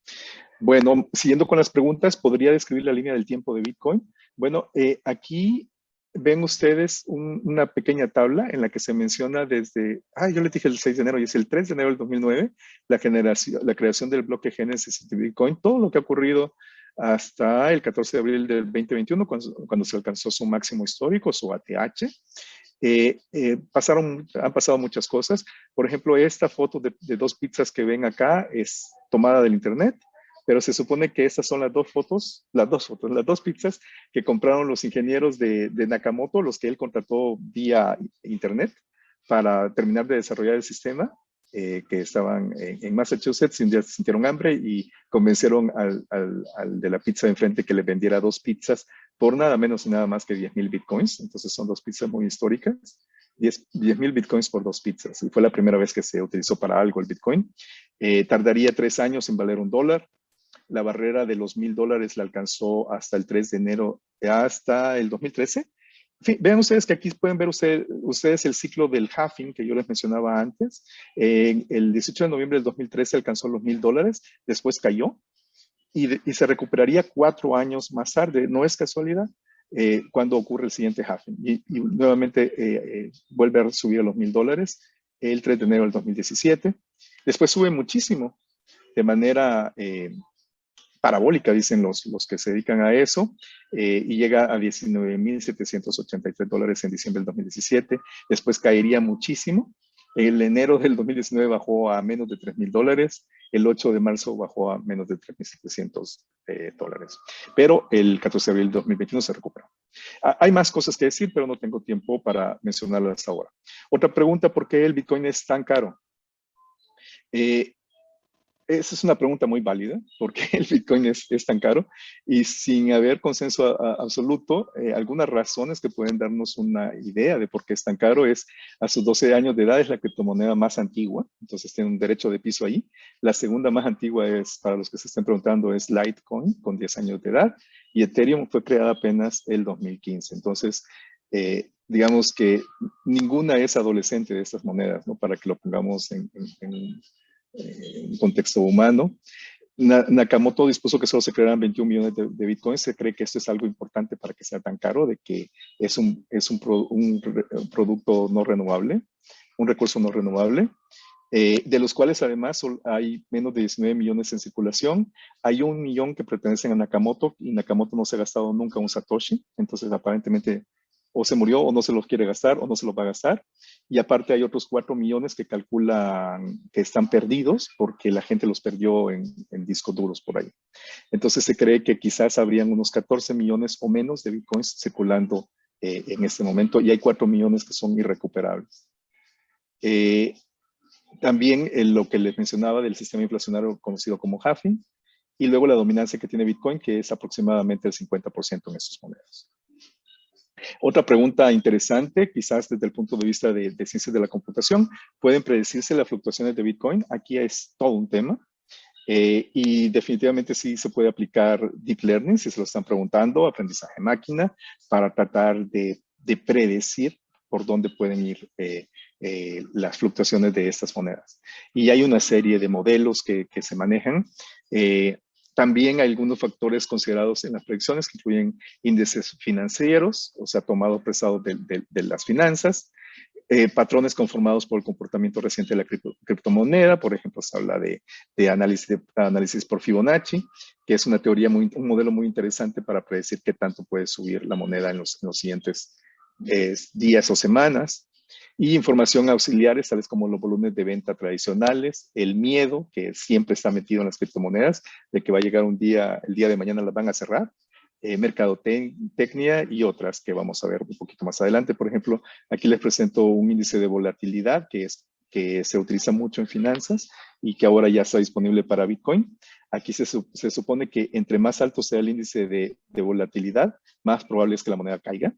Bueno, siguiendo con las preguntas, ¿podría describir la línea del tiempo de Bitcoin? Bueno, aquí ven ustedes una pequeña tabla en la que se menciona desde, yo les dije el 6 de enero y es el 3 de enero del 2009, la creación del bloque Génesis de Bitcoin, todo lo que ha ocurrido hasta el 14 de abril del 2021, cuando se alcanzó su máximo histórico, su ATH. Han pasado muchas cosas. Por ejemplo, esta foto de dos pizzas que ven acá es tomada del internet, pero se supone que estas son las dos pizzas que compraron los ingenieros de Nakamoto, los que él contrató vía internet para terminar de desarrollar el sistema, que estaban en Massachusetts, y un día sintieron hambre y convencieron al de la pizza de enfrente que le vendiera dos pizzas por nada menos y nada más que 10,000 bitcoins. Entonces son dos pizzas muy históricas. 10,000 bitcoins por dos pizzas. Y fue la primera vez que se utilizó para algo el bitcoin. Tardaría 3 años en valer $1. La barrera de los $1,000 la alcanzó hasta el 3 de enero, hasta el 2013. En fin, vean ustedes que aquí pueden ver ustedes el ciclo del halving que yo les mencionaba antes. El 18 de noviembre del 2013 alcanzó los $1,000, después cayó y se recuperaría 4 años más tarde. No es casualidad. Cuando ocurre el siguiente halving. Y nuevamente vuelve a subir a los $1,000 el 3 de enero del 2017. Después sube muchísimo, de manera parabólica, dicen los que se dedican a eso, y llega a $19,783 en diciembre del 2017. Después caería muchísimo. El enero del 2019 bajó a menos de $3,000. El 8 de marzo bajó a menos de $3,700. Pero el 14 de abril del 2021 se recuperó. Hay más cosas que decir, pero no tengo tiempo para mencionarlas ahora. Otra pregunta, ¿por qué el Bitcoin es tan caro? Esa es una pregunta muy válida, porque el Bitcoin es tan caro y sin haber consenso absoluto, algunas razones que pueden darnos una idea de por qué es tan caro es a sus 12 años de edad es la criptomoneda más antigua, entonces tiene un derecho de piso ahí. La segunda más antigua es, para los que se estén preguntando, es Litecoin con 10 años de edad y Ethereum fue creada apenas el 2015. Entonces, digamos que ninguna es adolescente de estas monedas, ¿no? Para que lo pongamos en contexto humano. Nakamoto dispuso que solo se crearan 21 millones de bitcoins. Se cree que esto es algo importante para que sea tan caro, de que es un producto no renovable, un recurso no renovable, de los cuales además hay menos de 19 millones en circulación. Hay 1 millón que pertenecen a Nakamoto y Nakamoto no se ha gastado nunca un Satoshi, entonces aparentemente o se murió o no se los quiere gastar o no se los va a gastar. Y aparte hay otros 4 millones que calculan que están perdidos porque la gente los perdió en discos duros por ahí. Entonces se cree que quizás habrían unos 14 millones o menos de bitcoins circulando en este momento y hay 4 millones que son irrecuperables. También lo que les mencionaba del sistema inflacionario conocido como halving y luego la dominancia que tiene Bitcoin, que es aproximadamente el 50% en estas monedas. Otra pregunta interesante, quizás desde el punto de vista de ciencias de la computación, ¿pueden predecirse las fluctuaciones de Bitcoin? Aquí es todo un tema. Y definitivamente sí se puede aplicar Deep Learning, si se lo están preguntando, aprendizaje máquina, para tratar de predecir por dónde pueden ir las fluctuaciones de estas monedas. Y hay una serie de modelos que se manejan. También hay algunos factores considerados en las predicciones que incluyen índices financieros, o sea, tomados prestados de las finanzas, patrones conformados por el comportamiento reciente de la criptomoneda. Por ejemplo, se habla de análisis por Fibonacci, que es una teoría, un modelo muy interesante para predecir qué tanto puede subir la moneda en los siguientes días o semanas. Y información auxiliares, tales como los volúmenes de venta tradicionales, el miedo que siempre está metido en las criptomonedas, de que va a llegar un día, el día de mañana las van a cerrar, mercadotecnia y otras que vamos a ver un poquito más adelante. Por ejemplo, aquí les presento un índice de volatilidad que se utiliza mucho en finanzas y que ahora ya está disponible para Bitcoin. Aquí se supone que entre más alto sea el índice de volatilidad, más probable es que la moneda caiga.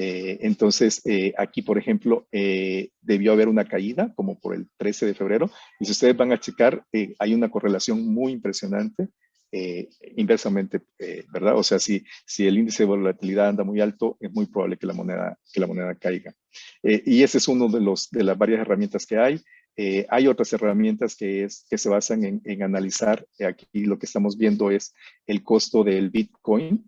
Entonces, aquí, por ejemplo, debió haber una caída como por el 13 de febrero. Y si ustedes van a checar, hay una correlación muy impresionante inversamente, ¿verdad? O sea, si el índice de volatilidad anda muy alto, es muy probable que la moneda caiga. Y ese es uno de las varias herramientas que hay. Hay otras herramientas que se basan en analizar. Aquí lo que estamos viendo es el costo del Bitcoin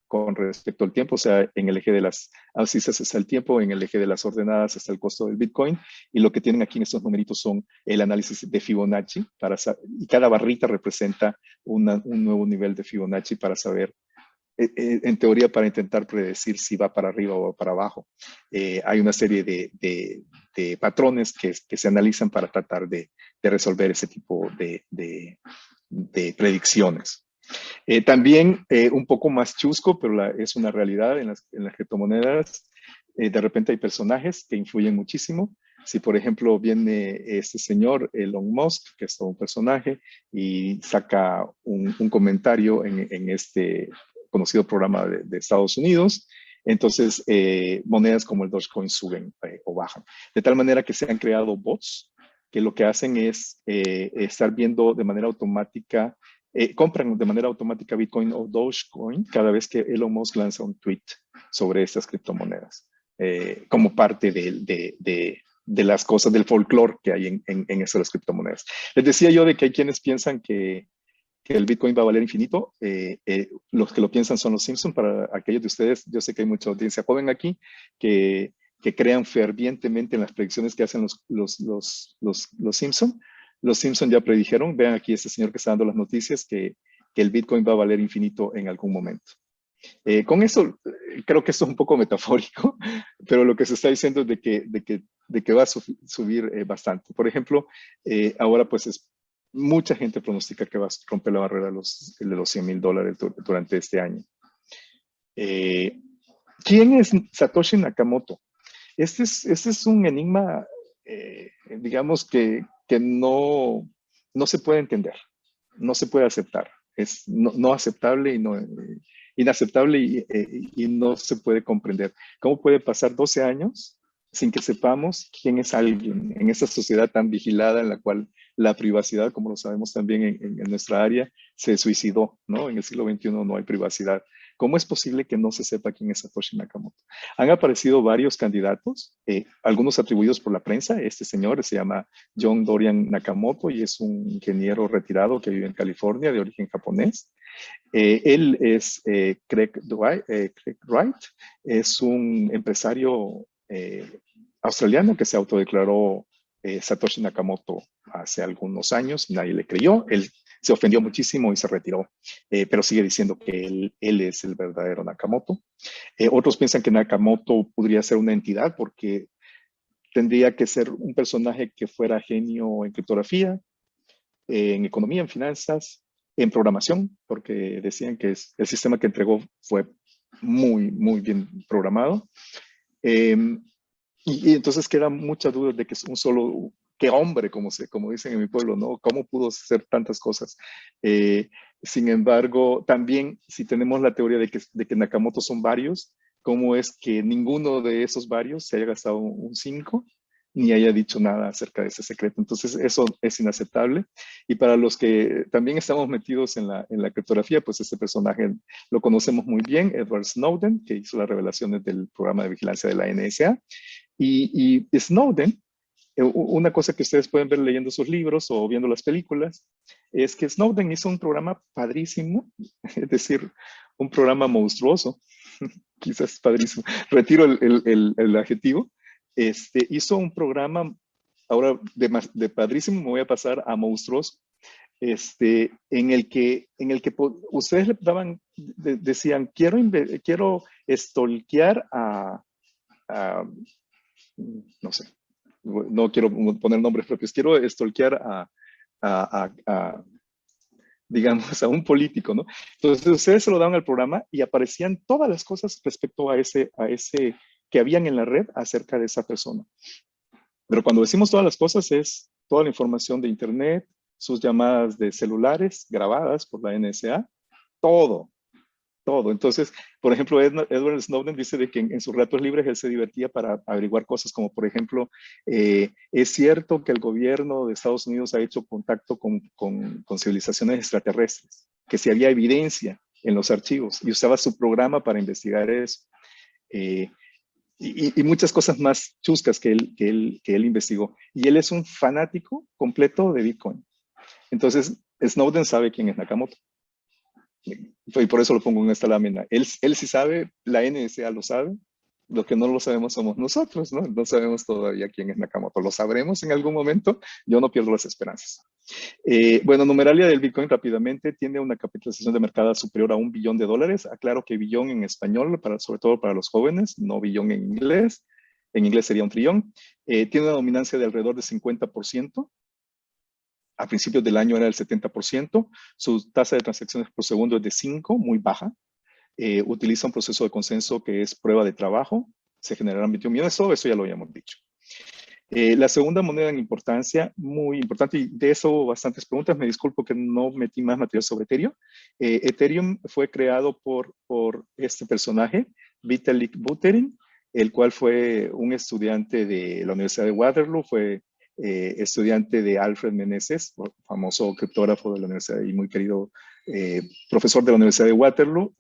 con respecto al tiempo, o sea, en el eje de las abscisas está el tiempo, en el eje de las ordenadas está el costo del Bitcoin, y lo que tienen aquí en estos numeritos son el análisis de Fibonacci, y cada barrita representa un nuevo nivel de Fibonacci para saber, en teoría, para intentar predecir si va para arriba o para abajo. Hay una serie de patrones que se analizan para tratar de resolver ese tipo de predicciones. También un poco más chusco, pero es una realidad en las criptomonedas. De repente hay personajes que influyen muchísimo. Si, por ejemplo, viene este señor Elon Musk, que es todo un personaje, y saca un comentario en este conocido programa de Estados Unidos, entonces monedas como el Dogecoin suben o bajan. De tal manera que se han creado bots que lo que hacen es estar viendo de manera automática, compran de manera automática Bitcoin o Dogecoin cada vez que Elon Musk lanza un tweet sobre estas criptomonedas, como parte de las cosas del folclore que hay en estas criptomonedas. Les decía yo de que hay quienes piensan que el Bitcoin va a valer infinito. Los que lo piensan son los Simpson. Para aquellos de ustedes, yo sé que hay mucha audiencia joven aquí que crean fervientemente en las predicciones que hacen los Simpson. Los Simpson ya predijeron, vean aquí este señor que está dando las noticias, que el Bitcoin va a valer infinito en algún momento. Con eso, creo que esto es un poco metafórico, pero lo que se está diciendo es de que va a subir bastante. Por ejemplo, ahora pues mucha gente pronostica que va a romper la barrera de los $100,000 durante este año. ¿Quién es Satoshi Nakamoto? Este es un enigma, digamos, que no se puede entender, no se puede aceptar. Es no aceptable y inaceptable y no se puede comprender. ¿Cómo puede pasar 12 años sin que sepamos quién es alguien en esta sociedad tan vigilada en la cual la privacidad, como lo sabemos también en nuestra área, se suicidó, ¿no? En el siglo XXI no hay privacidad. ¿Cómo es posible que no se sepa quién es Satoshi Nakamoto? Han aparecido varios candidatos, algunos atribuidos por la prensa. Este señor se llama John Dorian Nakamoto y es un ingeniero retirado que vive en California de origen japonés. Él es Craig Wright, es un empresario australiano que se autodeclaró Satoshi Nakamoto hace algunos años. Nadie le creyó. Él se ofendió muchísimo y se retiró, pero sigue diciendo que él es el verdadero Nakamoto. Otros piensan que Nakamoto podría ser una entidad porque tendría que ser un personaje que fuera genio en criptografía, en economía, en finanzas, en programación, porque decían que el sistema que entregó fue muy, muy bien programado. Y entonces quedan muchas dudas de que es un solo, qué hombre, como dicen en mi pueblo, ¿no? ¿Cómo pudo hacer tantas cosas? Sin embargo, también si tenemos la teoría de que Nakamoto son varios, ¿cómo es que ninguno de esos varios se haya gastado un 5 ni haya dicho nada acerca de ese secreto? Entonces eso es inaceptable. Y para los que también estamos metidos en la criptografía, pues este personaje lo conocemos muy bien, Edward Snowden, que hizo las revelaciones del programa de vigilancia de la NSA. Y Snowden, una cosa que ustedes pueden ver leyendo sus libros o viendo las películas, es que Snowden hizo un programa padrísimo, es decir, un programa monstruoso, quizás padrísimo, retiro el adjetivo, hizo un programa, ahora de padrísimo me voy a pasar a monstruoso, en el que ustedes le daban, decían, quiero stalkear a no sé, no quiero poner nombres propios, quiero stalkear digamos, a un político, ¿no? Entonces ustedes se lo daban al programa y aparecían todas las cosas respecto a ese que habían en la red acerca de esa persona. Pero cuando decimos todas las cosas es toda la información de internet, sus llamadas de celulares grabadas por la NSA, todo. Entonces, por ejemplo, Edward Snowden dice de que en sus ratos libres él se divertía para averiguar cosas como, por ejemplo, es cierto que el gobierno de Estados Unidos ha hecho contacto con civilizaciones extraterrestres, que si había evidencia en los archivos y usaba su programa para investigar eso. y muchas cosas más chuscas que él investigó. Y él es un fanático completo de Bitcoin. Entonces, Snowden sabe quién es Nakamoto. Y por eso lo pongo en esta lámina. Él sí sabe, la NSA lo sabe. Lo que no lo sabemos somos nosotros, ¿no? No sabemos todavía quién es Nakamoto. Lo sabremos en algún momento. Yo no pierdo las esperanzas. Bueno, numeralia del Bitcoin rápidamente tiene una capitalización de mercado superior a $1 billón. Aclaro que billón en español, sobre todo para los jóvenes, no billón en inglés. En inglés sería un trillón. Tiene una dominancia de alrededor de 50%. A principios del año era el 70%. Su tasa de transacciones por segundo es de 5, muy baja. Utiliza un proceso de consenso que es prueba de trabajo. Se generarán 21 millones. Todo eso ya lo habíamos dicho. La segunda moneda en importancia, muy importante, y de eso hubo bastantes preguntas. Me disculpo que no metí más material sobre Ethereum. Ethereum fue creado por este personaje, Vitalik Buterin, el cual fue un estudiante de la Universidad de Waterloo, fue estudiante de Alfred Meneses, famoso criptógrafo de la universidad y muy querido profesor de la Universidad de Waterloo.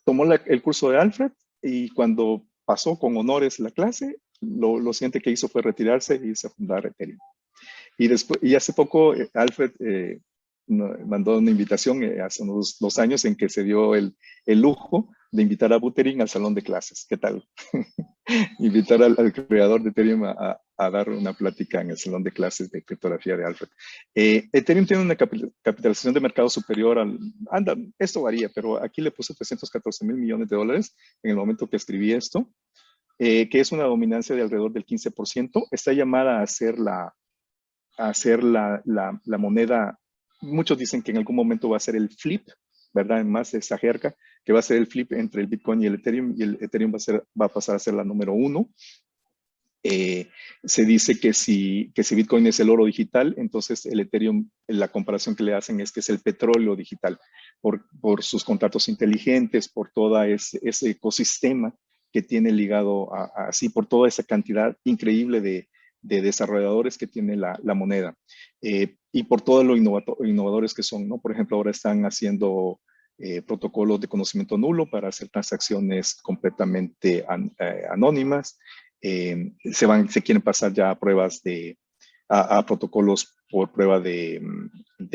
Tomó el curso de Alfred y cuando pasó con honores la clase, lo siguiente que hizo fue retirarse y irse a fundar Ethereum. Y hace poco Alfred mandó una invitación hace unos 2 años en que se dio el lujo de invitar a Buterin al salón de clases. ¿Qué tal? Invitar al creador de Ethereum a dar una plática en el salón de clases de criptografía de Alfred. Ethereum tiene una capitalización de mercado superior esto varía, pero aquí le puse $314 mil millones en el momento que escribí esto, que es una dominancia de alrededor del 15%. Está llamada a ser la moneda. Muchos dicen que en algún momento va a ser el flip, ¿verdad? Más de esa jerga, que va a ser el flip entre el Bitcoin y el Ethereum va a pasar a ser la número 1. Se dice que si Bitcoin es el oro digital, entonces el Ethereum, la comparación que le hacen es que es el petróleo digital, por sus contratos inteligentes, por todo ese ecosistema que tiene ligado así, por toda esa cantidad increíble de desarrolladores que tiene la moneda, y por todo lo innovadores que son, ¿no? Por ejemplo, ahora están haciendo protocolos de conocimiento nulo para hacer transacciones completamente anónimas. Se quieren pasar ya a pruebas a protocolos por prueba de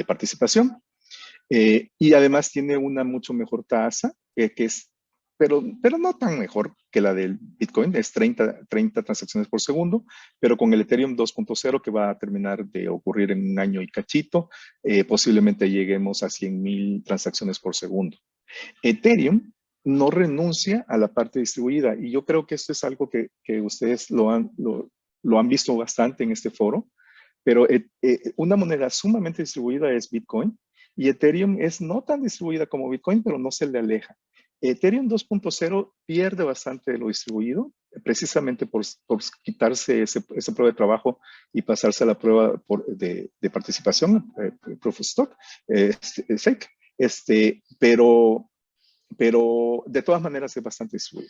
participación. Y además tiene una mucho mejor tasa, que es, pero no tan mejor que la del Bitcoin, es 30 transacciones por segundo, pero con el Ethereum 2.0 que va a terminar de ocurrir en un año y cachito, posiblemente lleguemos a 100,000 transacciones por segundo. Ethereum no renuncia a la parte distribuida, y yo creo que esto es algo que ustedes lo han visto bastante en este foro, pero una moneda sumamente distribuida es Bitcoin, y Ethereum es no tan distribuida como Bitcoin, pero no se le aleja. Ethereum 2.0 pierde bastante de lo distribuido, precisamente por quitarse esa prueba de trabajo y pasarse a la prueba de participación, Proof of Stake, SEC. Pero de todas maneras es bastante distribuido,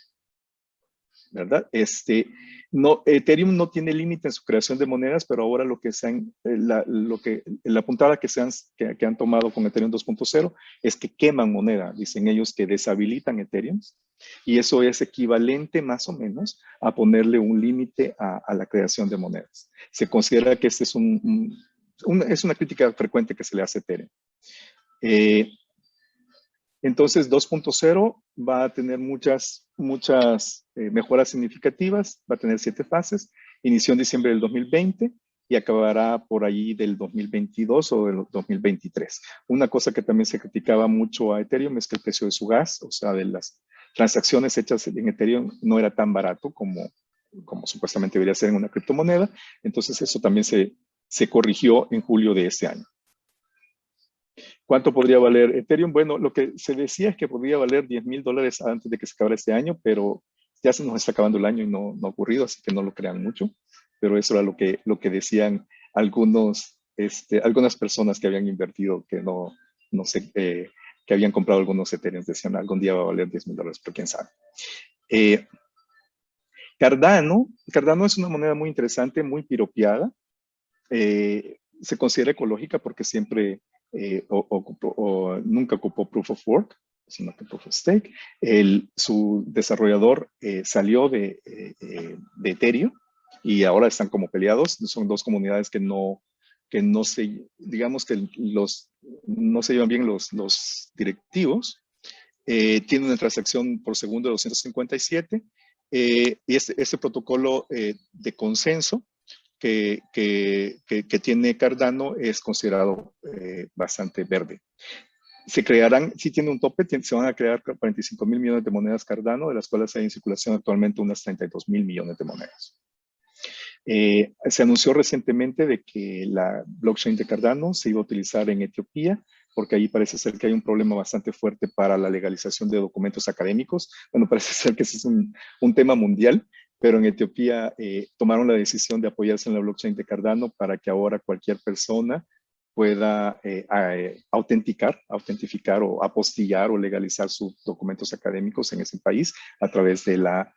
¿verdad? Ethereum no tiene límite en su creación de monedas, pero ahora la puntada que han tomado con Ethereum 2.0 es que queman moneda. Dicen ellos que deshabilitan Ethereum, y eso es equivalente más o menos a ponerle un límite a la creación de monedas. Se considera que este es es una crítica frecuente que se le hace a Ethereum. Entonces, 2.0 va a tener muchas mejoras significativas, va a tener 7 fases. Inició en diciembre del 2020 y acabará por ahí del 2022 o del 2023. Una cosa que también se criticaba mucho a Ethereum es que el precio de su gas, o sea, de las transacciones hechas en Ethereum, no era tan barato como supuestamente debería ser en una criptomoneda. Entonces, eso también se corrigió en julio de este año. ¿Cuánto podría valer Ethereum? Bueno, lo que se decía es que podría valer $10,000 antes de que se acabara este año, pero ya se nos está acabando el año y no ha ocurrido, así que no lo crean mucho. Pero eso era lo que decían algunas personas que habían invertido, que no sé, que habían comprado algunos Ethereum. Decían, algún día va a valer $10,000, pero quién sabe. Cardano es una moneda muy interesante, muy piropeada. Se considera ecológica porque siempre nunca ocupó Proof of Work. es una proof of stake. Su desarrollador salió de Ethereum y ahora están como peleados. Son dos comunidades que no se, digamos que no se llevan bien los directivos. Tiene una transacción por segundo de 257 y este protocolo de consenso que tiene Cardano es considerado bastante verde. Se crearán, sí tiene un tope, se van a crear 45.000 millones de monedas Cardano, de las cuales hay en circulación actualmente unas 32.000 millones de monedas. Se anunció recientemente de que la blockchain de Cardano se iba a utilizar en Etiopía, porque ahí parece ser que hay un problema bastante fuerte para la legalización de documentos académicos. Bueno, parece ser que ese es un tema mundial, pero en Etiopía tomaron la decisión de apoyarse en la blockchain de Cardano para que ahora cualquier persona pueda autentificar o apostillar o legalizar sus documentos académicos en ese país a través de la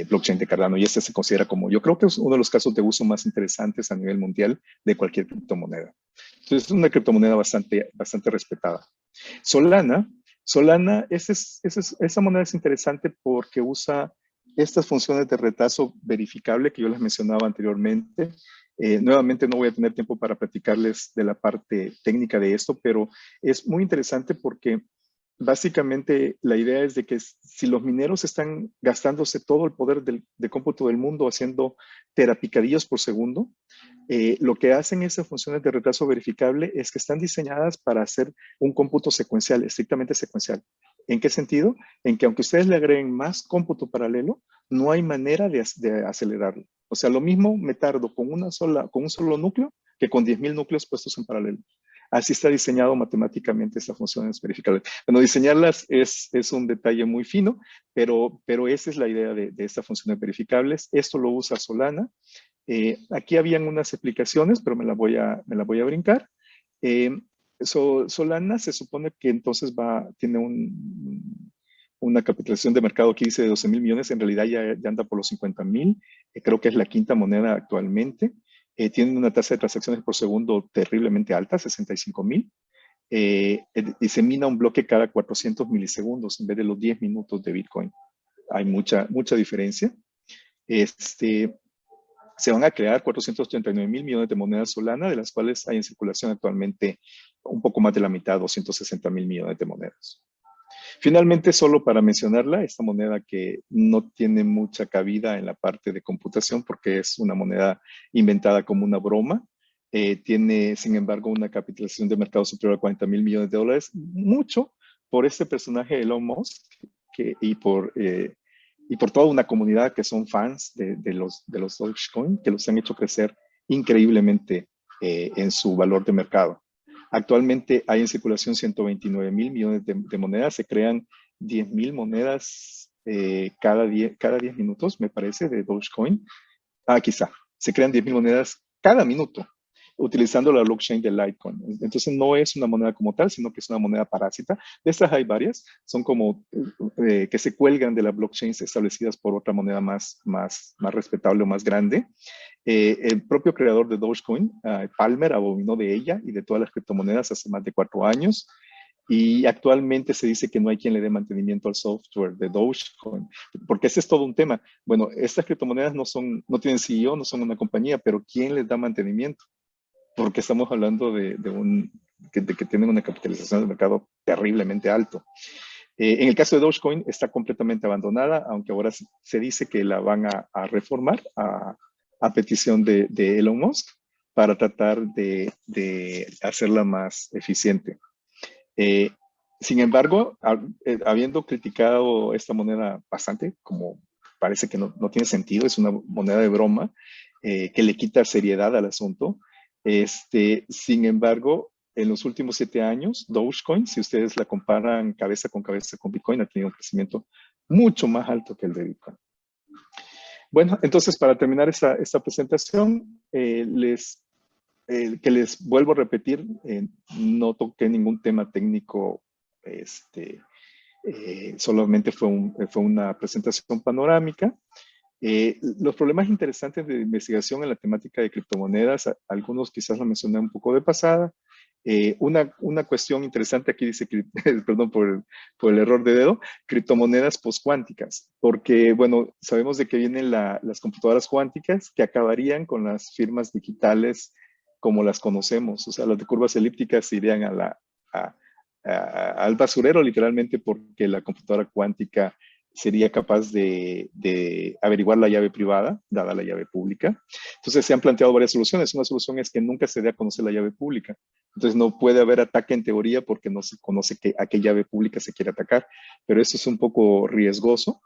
blockchain de Cardano. Y este se considera como, yo creo que es uno de los casos de uso más interesantes a nivel mundial de cualquier criptomoneda. Entonces es una criptomoneda bastante respetada. Solana, esa moneda es interesante porque usa estas funciones de retazo verificable que yo les mencionaba anteriormente. Nuevamente no voy a tener tiempo para platicarles de la parte técnica de esto, pero es muy interesante porque básicamente la idea es de que si los mineros están gastándose todo el poder de cómputo del mundo haciendo terapicadillos por segundo, lo que hacen esas funciones de retraso verificable es que están diseñadas para hacer un cómputo secuencial, estrictamente secuencial. ¿En qué sentido? En que aunque ustedes le agreguen más cómputo paralelo, no hay manera de acelerarlo. O sea, lo mismo me tardo con un solo núcleo que con 10.000 núcleos puestos en paralelo. Así está diseñado matemáticamente esta función verificable. Bueno, diseñarlas es un detalle muy fino, pero esa es la idea de estas funciones verificables. Esto lo usa Solana. Aquí habían unas explicaciones, pero me la voy a brincar. Solana se supone que entonces tiene una capitalización de mercado aquí dice de 12.000 millones, en realidad ya anda por los 50.000, creo que es la quinta moneda actualmente. Tienen una tasa de transacciones por segundo terriblemente alta, 65.000, y se mina un bloque cada 400 milisegundos en vez de los 10 minutos de Bitcoin. Hay mucha diferencia. Se van a crear 439.000 millones de monedas Solana, de las cuales hay en circulación actualmente un poco más de la mitad, 260.000 millones de monedas. Finalmente, solo para mencionarla, esta moneda que no tiene mucha cabida en la parte de computación porque es una moneda inventada como una broma, tiene, sin embargo, una capitalización de mercado superior a 40.000 millones de dólares, mucho por este personaje Elon Musk y por toda una comunidad que son fans de los Dogecoin, que los han hecho crecer increíblemente en su valor de mercado. Actualmente hay en circulación 129.000 millones de monedas. Se crean 10.000 monedas cada 10 minutos, me parece, de Dogecoin. Aquí está. Se crean 10.000 monedas cada minuto utilizando la blockchain de Litecoin. Entonces no es una moneda como tal, sino que es una moneda parásita. De estas hay varias. Son como que se cuelgan de las blockchains establecidas por otra moneda más respetable o más grande. El propio creador de Dogecoin, Palmer, abominó de ella y de todas las criptomonedas hace más de 4 años. Y actualmente se dice que no hay quien le dé mantenimiento al software de Dogecoin, porque ese es todo un tema. Bueno, estas criptomonedas no tienen CEO, no son una compañía, pero ¿quién les da mantenimiento? Porque estamos hablando de que tienen una capitalización de mercado terriblemente alto. En el caso de Dogecoin está completamente abandonada, aunque ahora se dice que la van a reformar a petición de Elon Musk para tratar de hacerla más eficiente. Sin embargo, habiendo criticado esta moneda bastante, como parece que no tiene sentido, es una moneda de broma que le quita seriedad al asunto. Sin embargo, en los últimos 7 años, Dogecoin, si ustedes la comparan cabeza con Bitcoin, ha tenido un crecimiento mucho más alto que el de Bitcoin. Bueno, entonces para terminar esta presentación, que les vuelvo a repetir, no toqué ningún tema técnico, solamente fue una presentación panorámica. Los problemas interesantes de investigación en la temática de criptomonedas, algunos quizás lo mencioné un poco de pasada, Una cuestión interesante aquí dice, perdón por el error de dedo, criptomonedas postcuánticas, porque, bueno, sabemos de que vienen las computadoras cuánticas que acabarían con las firmas digitales como las conocemos, o sea, las de curvas elípticas irían al basurero literalmente porque la computadora cuántica sería capaz de averiguar la llave privada, dada la llave pública. Entonces se han planteado varias soluciones. Una solución es que nunca se dé a conocer la llave pública. Entonces no puede haber ataque en teoría porque no se conoce a qué llave pública se quiere atacar, pero eso es un poco riesgoso.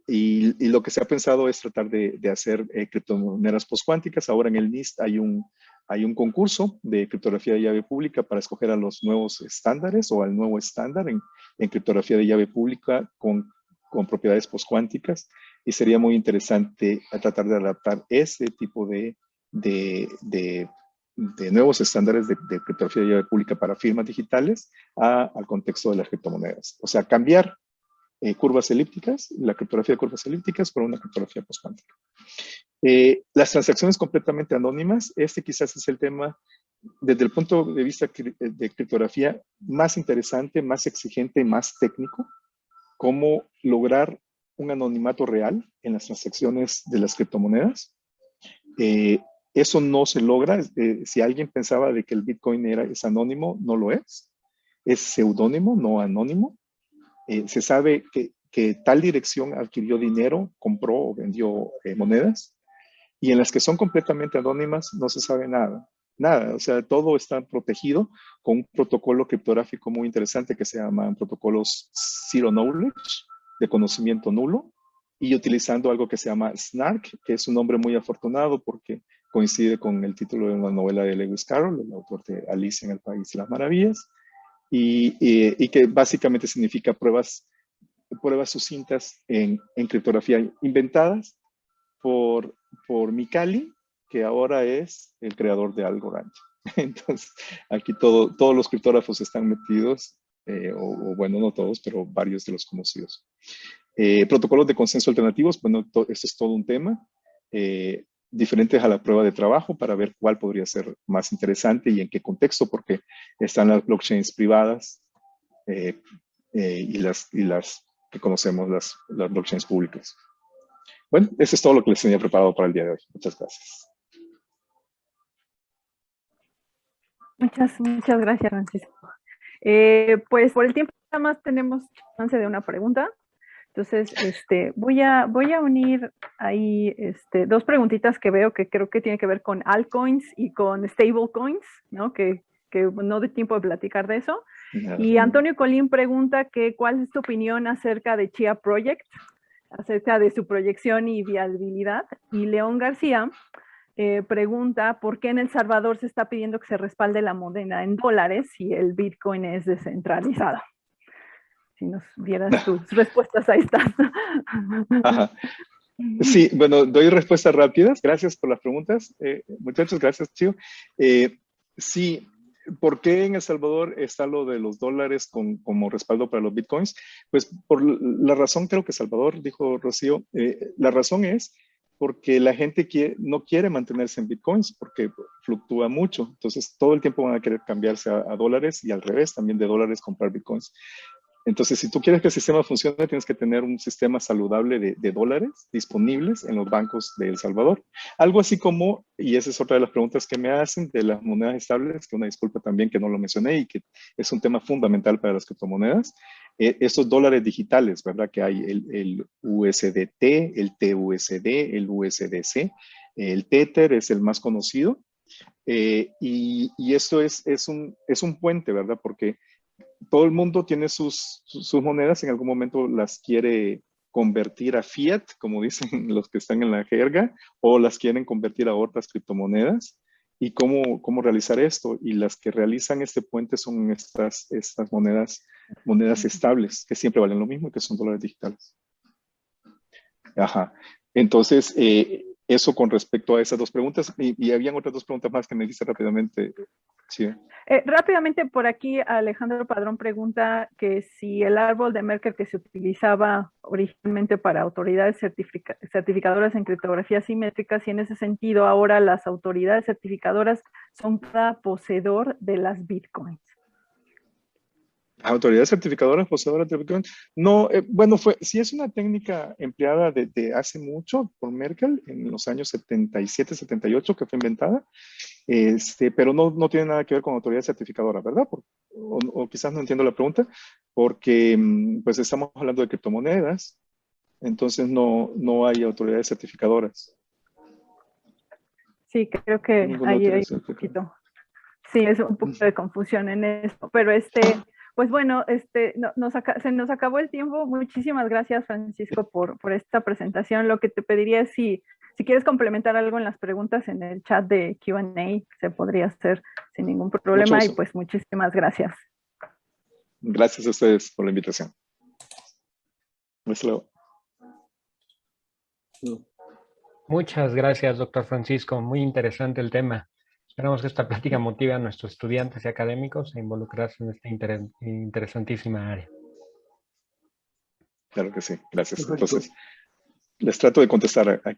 Y lo que se ha pensado es tratar de hacer criptomonedas postcuánticas. Ahora en el NIST hay un concurso de criptografía de llave pública para escoger a los nuevos estándares o al nuevo estándar en criptografía de llave pública con propiedades postcuánticas. Y sería muy interesante tratar de adaptar ese tipo de nuevos estándares de criptografía de llave pública para firmas digitales al contexto de las criptomonedas. O sea, cambiar curvas elípticas, la criptografía de curvas elípticas por una criptografía postcuántica. Las transacciones completamente anónimas, este quizás es el tema desde el punto de vista de criptografía más interesante, más exigente y más técnico, cómo lograr un anonimato real en las transacciones de las criptomonedas. Eso no se logra. Si alguien pensaba de que el Bitcoin es anónimo, no lo es. Es seudónimo, no anónimo. Se sabe que tal dirección adquirió dinero, compró o vendió monedas, y en las que son completamente anónimas no se sabe nada. Nada, o sea, todo está protegido con un protocolo criptográfico muy interesante que se llaman protocolos Zero Knowledge, de conocimiento nulo, y utilizando algo que se llama SNARK, que es un nombre muy afortunado porque coincide con el título de una novela de Lewis Carroll, el autor de Alicia en el País de las Maravillas, y que básicamente significa pruebas sucintas en criptografía inventadas por Micali, que ahora es el creador de Algorand. Entonces, aquí todos los criptógrafos están metidos, o bueno, no todos, pero varios de los conocidos. Protocolos de consenso alternativos, bueno, esto es todo un tema. Diferentes a la prueba de trabajo para ver cuál podría ser más interesante y en qué contexto, porque están las blockchains privadas y las que conocemos, las blockchains públicas. Bueno, eso es todo lo que les tenía preparado para el día de hoy. Muchas gracias. Muchas gracias, Francisco. Pues por el tiempo nada más tenemos chance de una pregunta. Entonces, voy a unir ahí dos preguntitas que veo que creo que tienen que ver con altcoins y con stablecoins, ¿no? Que no doy tiempo de platicar de eso. Y Antonio Colín pregunta que cuál es tu opinión acerca de Chia Project, acerca de su proyección y viabilidad. Y León García pregunta por qué en El Salvador se está pidiendo que se respalde la moneda en dólares si el Bitcoin es descentralizado. Si nos dieras tus respuestas, ahí estás. Ajá. Sí, bueno, doy respuestas rápidas. Gracias por las preguntas. Muchachos, gracias, Chio. Sí, ¿por qué en El Salvador está lo de los dólares como respaldo para los bitcoins? Pues por la razón, creo que Salvador, dijo Rocío, la razón es porque la gente no quiere mantenerse en bitcoins porque fluctúa mucho. Entonces, todo el tiempo van a querer cambiarse a dólares y al revés, también de dólares comprar bitcoins. Entonces, si tú quieres que el sistema funcione, tienes que tener un sistema saludable de dólares disponibles en los bancos de El Salvador. Algo así como, y esa es otra de las preguntas que me hacen, de las monedas estables, que una disculpa también que no lo mencioné y que es un tema fundamental para las criptomonedas. Estos dólares digitales, ¿verdad? Que hay el USDT, el TUSD, el USDC, el Tether es el más conocido. Y esto es un puente, ¿verdad? Porque todo el mundo tiene sus monedas, en algún momento las quiere convertir a fiat, como dicen los que están en la jerga, o las quieren convertir a otras criptomonedas. ¿Y cómo realizar esto? Y las que realizan este puente son estas monedas estables, que siempre valen lo mismo y que son dólares digitales. Ajá. Entonces, eso con respecto a esas dos preguntas. Y habían otras dos preguntas más que me dijiste rápidamente. Sí. Rápidamente por aquí Alejandro Padrón pregunta que si el árbol de Merkel que se utilizaba originalmente para autoridades certificadoras en criptografía simétrica, si en ese sentido ahora las autoridades certificadoras son cada poseedor de las bitcoins. Autoridades certificadoras, poseedoras de Bitcoin. No, bueno, sí es una técnica empleada desde hace mucho por Merkel, en los años 77, 78, que fue inventada, pero no tiene nada que ver con autoridad certificadora, ¿verdad? O quizás no entiendo la pregunta, porque pues estamos hablando de criptomonedas, entonces no hay autoridades certificadoras. Sí, creo que Ninguna ahí hay autoridad un certificadora. poquito. Sí, es un poco de confusión en esto, pero pues bueno, se nos acabó el tiempo. Muchísimas gracias, Francisco, por esta presentación. Lo que te pediría es si quieres complementar algo en las preguntas en el chat de Q&A, se podría hacer sin ningún problema y pues muchísimas gracias. Gracias a ustedes por la invitación. Hasta luego. Muchas gracias, doctor Francisco. Muy interesante el tema. Esperamos que esta plática motive a nuestros estudiantes y académicos a involucrarse en esta interesantísima área. Claro que sí, gracias. Entonces, les trato de contestar aquí.